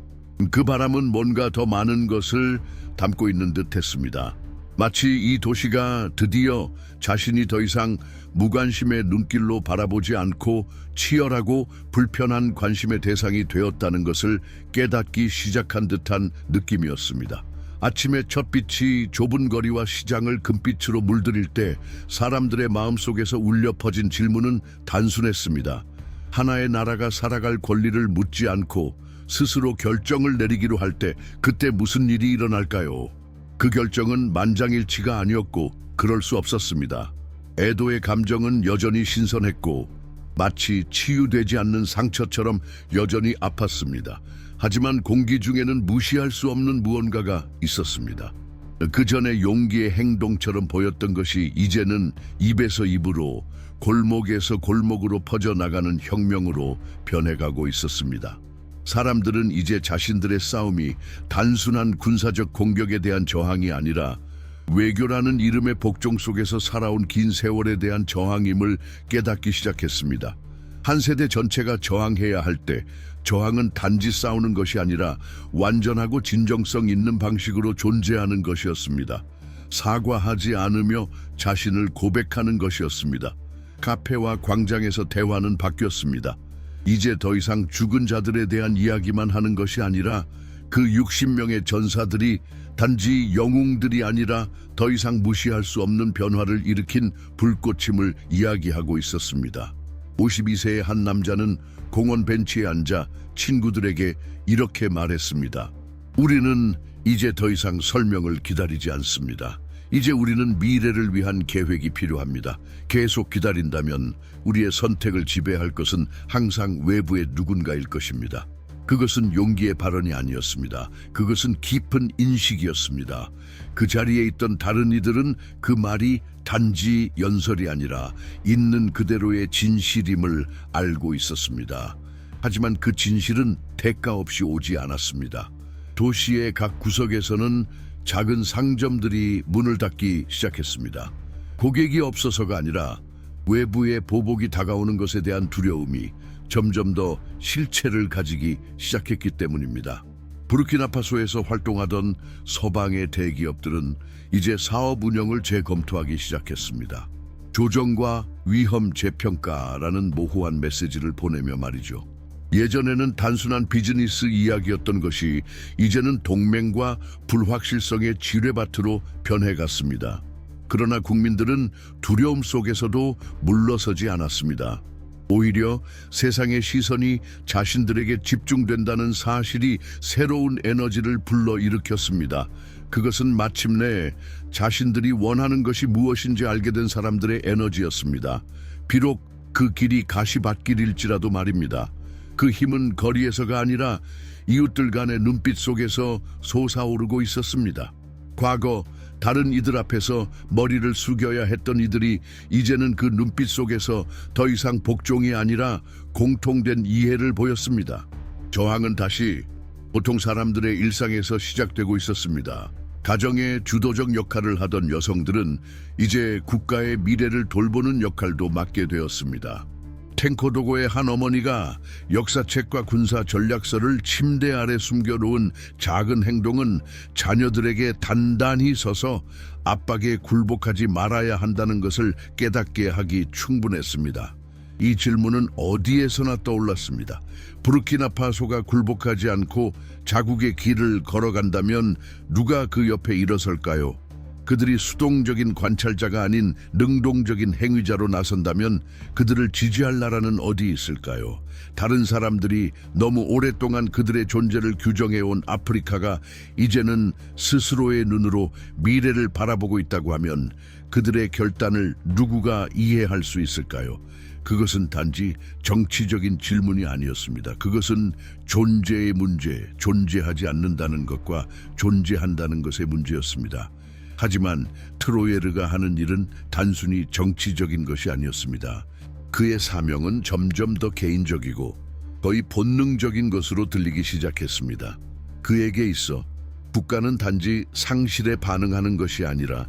그 바람은 뭔가 더 많은 것을 담고 있는 듯 했습니다. 마치 이 도시가 드디어 자신이 더 이상 무관심의 눈길로 바라보지 않고 치열하고 불편한 관심의 대상이 되었다는 것을 깨닫기 시작한 듯한 느낌이었습니다. 아침의 첫 빛이 좁은 거리와 시장을 금빛으로 물들일 때 사람들의 마음속에서 울려 퍼진 질문은 단순했습니다. 하나의 나라가 살아갈 권리를 묻지 않고 스스로 결정을 내리기로 할 때 그때 무슨 일이 일어날까요? 그 결정은 만장일치가 아니었고 그럴 수 없었습니다. 애도의 감정은 여전히 신선했고 마치 치유되지 않는 상처처럼 여전히 아팠습니다. 하지만 공기 중에는 무시할 수 없는 무언가가 있었습니다. 그 전에 용기의 행동처럼 보였던 것이 이제는 입에서 입으로, 골목에서 골목으로 퍼져나가는 혁명으로 변해가고 있었습니다. 사람들은 이제 자신들의 싸움이 단순한 군사적 공격에 대한 저항이 아니라 외교라는 이름의 복종 속에서 살아온 긴 세월에 대한 저항임을 깨닫기 시작했습니다. 한 세대 전체가 저항해야 할 때 저항은 단지 싸우는 것이 아니라 완전하고 진정성 있는 방식으로 존재하는 것이었습니다. 사과하지 않으며 자신을 고백하는 것이었습니다. 카페와 광장에서 대화는 바뀌었습니다. 이제 더 이상 죽은 자들에 대한 이야기만 하는 것이 아니라 그 60명의 전사들이 단지 영웅들이 아니라 더 이상 무시할 수 없는 변화를 일으킨 불꽃임을 이야기하고 있었습니다. 52세의 한 남자는 공원 벤치에 앉아 친구들에게 이렇게 말했습니다. 우리는 이제 더 이상 설명을 기다리지 않습니다. 이제 우리는 미래를 위한 계획이 필요합니다. 계속 기다린다면 우리의 선택을 지배할 것은 항상 외부의 누군가일 것입니다. 그것은 용기의 발언이 아니었습니다. 그것은 깊은 인식이었습니다. 그 자리에 있던 다른 이들은 그 말이 단지 연설이 아니라 있는 그대로의 진실임을 알고 있었습니다. 하지만 그 진실은 대가 없이 오지 않았습니다. 도시의 각 구석에서는 작은 상점들이 문을 닫기 시작했습니다. 고객이 없어서가 아니라 외부의 보복이 다가오는 것에 대한 두려움이 점점 더 실체를 가지기 시작했기 때문입니다. 부르키나파소에서 활동하던 서방의 대기업들은 이제 사업 운영을 재검토하기 시작했습니다. 조정과 위험 재평가라는 모호한 메시지를 보내며 말이죠. 예전에는 단순한 비즈니스 이야기였던 것이 이제는 동맹과 불확실성의 지뢰밭으로 변해갔습니다. 그러나 국민들은 두려움 속에서도 물러서지 않았습니다. 오히려 세상의 시선이 자신들에게 집중된다는 사실이 새로운 에너지를 불러일으켰습니다. 그것은 마침내 자신들이 원하는 것이 무엇인지 알게 된 사람들의 에너지였습니다. 비록 그 길이 가시밭길일지라도 말입니다. 그 힘은 거리에서가 아니라 이웃들 간의 눈빛 속에서 솟아오르고 있었습니다. 과거 다른 이들 앞에서 머리를 숙여야 했던 이들이 이제는 그 눈빛 속에서 더 이상 복종이 아니라 공통된 이해를 보였습니다. 저항은 다시 보통 사람들의 일상에서 시작되고 있었습니다. 가정의 주도적 역할을 하던 여성들은 이제 국가의 미래를 돌보는 역할도 맡게 되었습니다. 탱코도고의 한 어머니가 역사책과 군사 전략서를 침대 아래 숨겨놓은 작은 행동은 자녀들에게 단단히 서서 압박에 굴복하지 말아야 한다는 것을 깨닫게 하기 충분했습니다. 이 질문은 어디에서나 떠올랐습니다. 부르키나파소가 굴복하지 않고 자국의 길을 걸어간다면 누가 그 옆에 일어설까요? 그들이 수동적인 관찰자가 아닌 능동적인 행위자로 나선다면 그들을 지지할 나라는 어디 있을까요? 다른 사람들이 너무 오랫동안 그들의 존재를 규정해온 아프리카가 이제는 스스로의 눈으로 미래를 바라보고 있다고 하면 그들의 결단을 누구가 이해할 수 있을까요? 그것은 단지 정치적인 질문이 아니었습니다. 그것은 존재의 문제, 존재하지 않는다는 것과 존재한다는 것의 문제였습니다. 하지만 트로예르가 하는 일은 단순히 정치적인 것이 아니었습니다. 그의 사명은 점점 더 개인적이고 거의 본능적인 것으로 들리기 시작했습니다. 그에게 있어 국가는 단지 상실에 반응하는 것이 아니라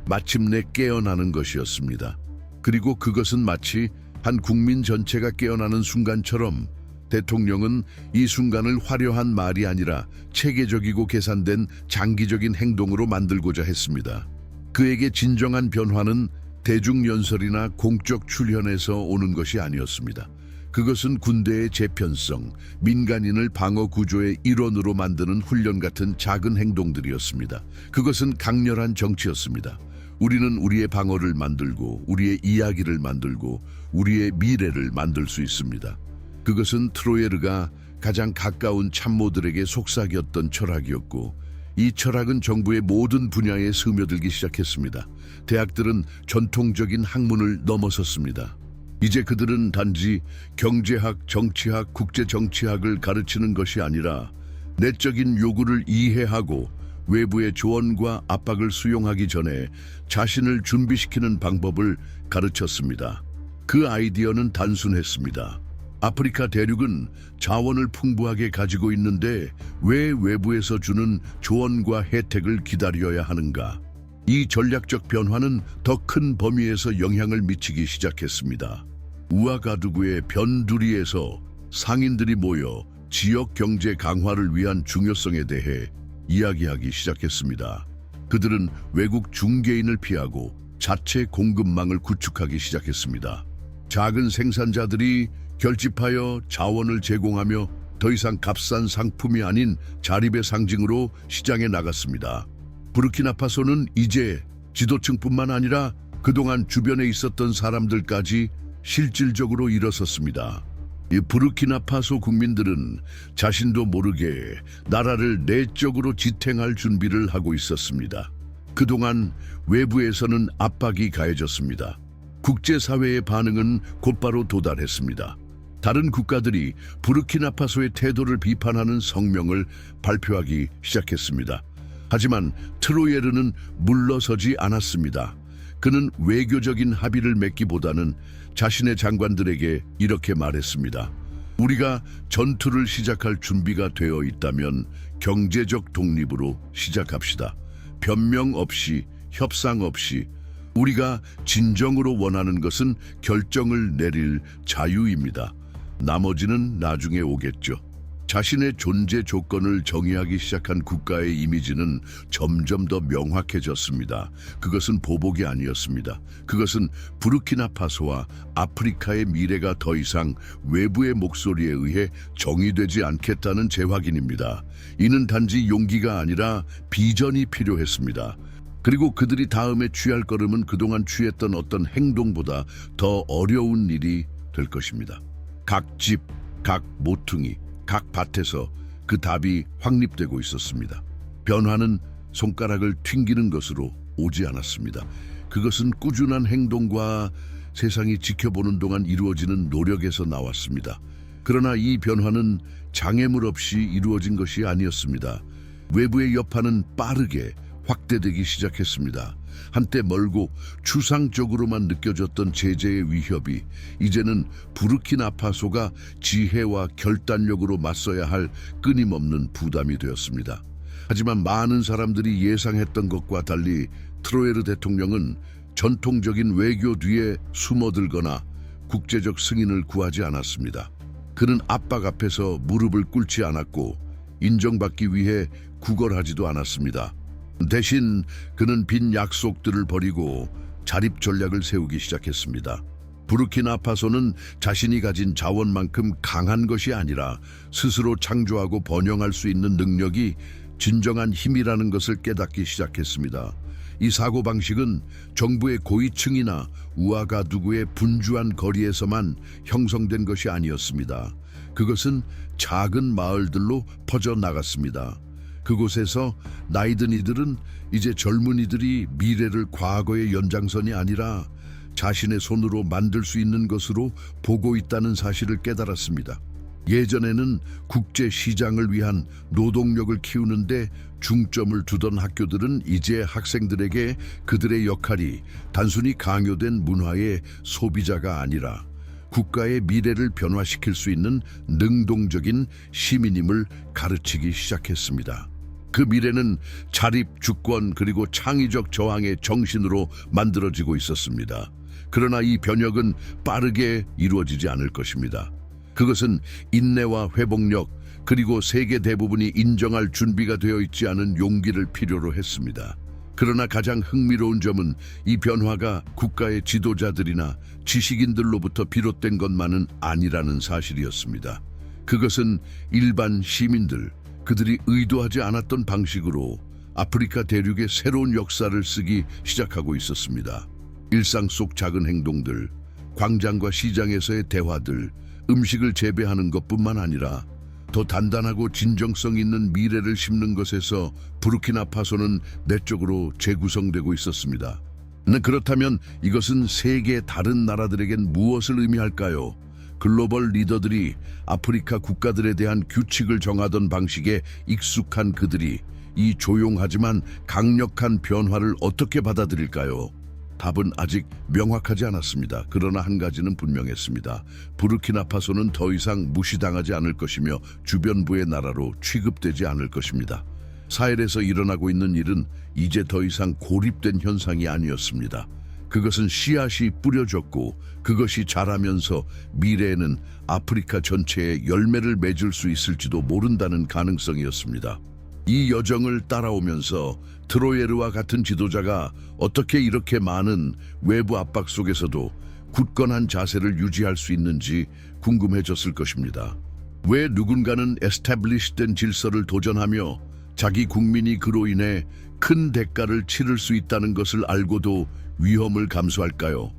마침내 깨어나는 것이었습니다. 그리고 그것은 마치 한 국민 전체가 깨어나는 순간처럼 대통령은 이 순간을 화려한 말이 아니라 체계적이고 계산된 장기적인 행동으로 만들고자 했습니다. 그에게 진정한 변화는 대중연설이나 공적 출현에서 오는 것이 아니었습니다. 그것은 군대의 재편성, 민간인을 방어 구조의 일원으로 만드는 훈련 같은 작은 행동들이었습니다. 그것은 강렬한 정치였습니다. 우리는 우리의 방어를 만들고 우리의 이야기를 만들고 우리의 미래를 만들 수 있습니다. 그것은 트로예르가 가장 가까운 참모들에게 속삭였던 철학이었고 이 철학은 정부의 모든 분야에 스며들기 시작했습니다. 대학들은 전통적인 학문을 넘어섰습니다. 이제 그들은 단지 경제학, 정치학, 국제정치학을 가르치는 것이 아니라 내적인 요구를 이해하고 외부의 조언과 압박을 수용하기 전에 자신을 준비시키는 방법을 가르쳤습니다. 그 아이디어는 단순했습니다. 아프리카 대륙은 자원을 풍부하게 가지고 있는데 왜 외부에서 주는 조언과 혜택을 기다려야 하는가? 이 전략적 변화는 더 큰 범위에서 영향을 미치기 시작했습니다. 우아가두구의 변두리에서 상인들이 모여 지역 경제 강화를 위한 중요성에 대해 이야기하기 시작했습니다. 그들은 외국 중개인을 피하고 자체 공급망을 구축하기 시작했습니다. 작은 생산자들이 결집하여 자원을 제공하며 더 이상 값싼 상품이 아닌 자립의 상징으로 시장에 나갔습니다. 부르키나파소는 이제 지도층뿐만 아니라 그동안 주변에 있었던 사람들까지 실질적으로 일어섰습니다. 이 부르키나파소 국민들은 자신도 모르게 나라를 내적으로 지탱할 준비를 하고 있었습니다. 그동안 외부에서는 압박이 가해졌습니다. 국제사회의 반응은 곧바로 도달했습니다. 다른 국가들이 부르키나파소의 태도를 비판하는 성명을 발표하기 시작했습니다. 하지만 트로예르는 물러서지 않았습니다. 그는 외교적인 합의를 맺기보다는 자신의 장관들에게 이렇게 말했습니다. 우리가 전투를 시작할 준비가 되어 있다면 경제적 독립으로 시작합시다. 변명 없이, 협상 없이. 우리가 진정으로 원하는 것은 결정을 내릴 자유입니다. 나머지는 나중에 오겠죠. 자신의 존재 조건을 정의하기 시작한 국가의 이미지는 점점 더 명확해졌습니다. 그것은 보복이 아니었습니다. 그것은 부르키나파소와 아프리카의 미래가 더 이상 외부의 목소리에 의해 정의되지 않겠다는 재확인입니다. 이는 단지 용기가 아니라 비전이 필요했습니다. 그리고 그들이 다음에 취할 걸음은 그동안 취했던 어떤 행동보다 더 어려운 일이 될 것입니다. 각 집, 각 모퉁이, 각 밭에서 그 답이 확립되고 있었습니다. 변화는 손가락을 튕기는 것으로 오지 않았습니다. 그것은 꾸준한 행동과 세상이 지켜보는 동안 이루어지는 노력에서 나왔습니다. 그러나 이 변화는 장애물 없이 이루어진 것이 아니었습니다. 외부의 여파는 빠르게 확대되기 시작했습니다. 한때 멀고 추상적으로만 느껴졌던 제재의 위협이 이제는 부르키나파소가 지혜와 결단력으로 맞서야 할 끊임없는 부담이 되었습니다. 하지만 많은 사람들이 예상했던 것과 달리 트로예르 대통령은 전통적인 외교 뒤에 숨어들거나 국제적 승인을 구하지 않았습니다. 그는 압박 앞에서 무릎을 꿇지 않았고 인정받기 위해 구걸하지도 않았습니다. 대신 그는 빈 약속들을 버리고 자립 전략을 세우기 시작했습니다. 부르키나파소는 자신이 가진 자원만큼 강한 것이 아니라 스스로 창조하고 번영할 수 있는 능력이 진정한 힘이라는 것을 깨닫기 시작했습니다. 이 사고방식은 정부의 고위층이나 우아가두구의 분주한 거리에서만 형성된 것이 아니었습니다. 그것은 작은 마을들로 퍼져나갔습니다. 그곳에서 나이든 이들은 이제 젊은이들이 미래를 과거의 연장선이 아니라 자신의 손으로 만들 수 있는 것으로 보고 있다는 사실을 깨달았습니다. 예전에는 국제 시장을 위한 노동력을 키우는데 중점을 두던 학교들은 이제 학생들에게 그들의 역할이 단순히 강요된 문화의 소비자가 아니라 국가의 미래를 변화시킬 수 있는 능동적인 시민임을 가르치기 시작했습니다. 그 미래는 자립, 주권 그리고 창의적 저항의 정신으로 만들어지고 있었습니다. 그러나 이 변혁은 빠르게 이루어지지 않을 것입니다. 그것은 인내와 회복력 그리고 세계 대부분이 인정할 준비가 되어 있지 않은 용기를 필요로 했습니다. 그러나 가장 흥미로운 점은 이 변화가 국가의 지도자들이나 지식인들로부터 비롯된 것만은 아니라는 사실이었습니다. 그것은 일반 시민들, 그들이 의도하지 않았던 방식으로 아프리카 대륙의 새로운 역사를 쓰기 시작하고 있었습니다. 일상 속 작은 행동들, 광장과 시장에서의 대화들, 음식을 재배하는 것뿐만 아니라 더 단단하고 진정성 있는 미래를 심는 것에서 부르키나파소는 내적으로 재구성되고 있었습니다. 그렇다면 이것은 세계 다른 나라들에겐 무엇을 의미할까요? 글로벌 리더들이 아프리카 국가들에 대한 규칙을 정하던 방식에 익숙한 그들이 이 조용하지만 강력한 변화를 어떻게 받아들일까요? 답은 아직 명확하지 않았습니다. 그러나 한 가지는 분명했습니다. 부르키나파소는 더 이상 무시당하지 않을 것이며 주변부의 나라로 취급되지 않을 것입니다. 사헬에서 일어나고 있는 일은 이제 더 이상 고립된 현상이 아니었습니다. 그것은 씨앗이 뿌려졌고 그것이 자라면서 미래에는 아프리카 전체에 열매를 맺을 수 있을지도 모른다는 가능성이었습니다. 이 여정을 따라오면서 트로예르와 같은 지도자가 어떻게 이렇게 많은 외부 압박 속에서도 굳건한 자세를 유지할 수 있는지 궁금해졌을 것입니다. 왜 누군가는 에스태블리시된 질서를 도전하며 자기 국민이 그로 인해 큰 대가를 치를 수 있다는 것을 알고도 위험을 감수할까요?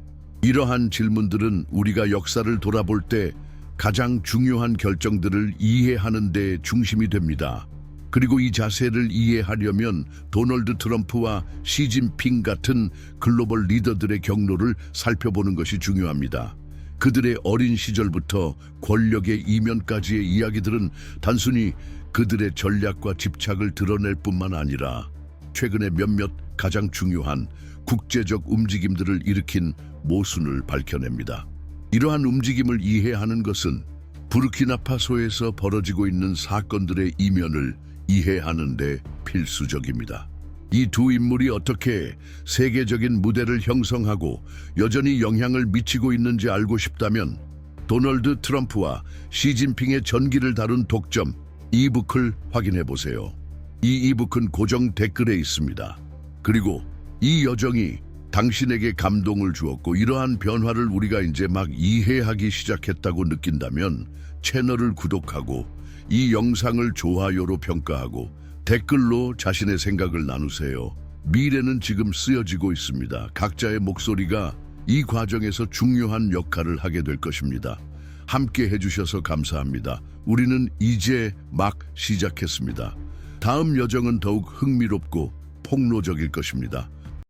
이러한 질문들은 우리가 역사를 돌아볼 때 가장 중요한 결정들을 이해하는 데 중심이 됩니다. 그리고 이 자세를 이해하려면 도널드 트럼프와 시진핑 같은 글로벌 리더들의 경로를 살펴보는 것이 중요합니다. 그들의 어린 시절부터 권력의 이면까지의 이야기들은 단순히 그들의 전략과 집착을 드러낼 뿐만 아니라 최근에 몇몇 가장 중요한 국제적 움직임들을 일으킨 모순을 밝혀냅니다. 이러한 움직임을 이해하는 것은 부르키나파소에서 벌어지고 있는 사건들의 이면을 이해하는 데 필수적입니다. 이 두 인물이 어떻게 세계적인 무대를 형성하고 여전히 영향을 미치고 있는지 알고 싶다면 도널드 트럼프와 시진핑의 전기를 다룬 독점 이북을 확인해 보세요. 이 이북은 고정 댓글에 있습니다. 그리고 이 여정이 당신에게 감동을 주었고 이러한 변화를 우리가 이제 막 이해하기 시작했다고 느낀다면 채널을 구독하고 이 영상을 좋아요로 평가하고 댓글로 자신의 생각을 나누세요. 미래는 지금 쓰여지고 있습니다. 각자의 목소리가 이 과정에서 중요한 역할을 하게 될 것입니다. 함께 해주셔서 감사합니다. 우리는 이제 막 시작했습니다. 다음 여정은 더욱 흥미롭고 폭로적일 것입니다.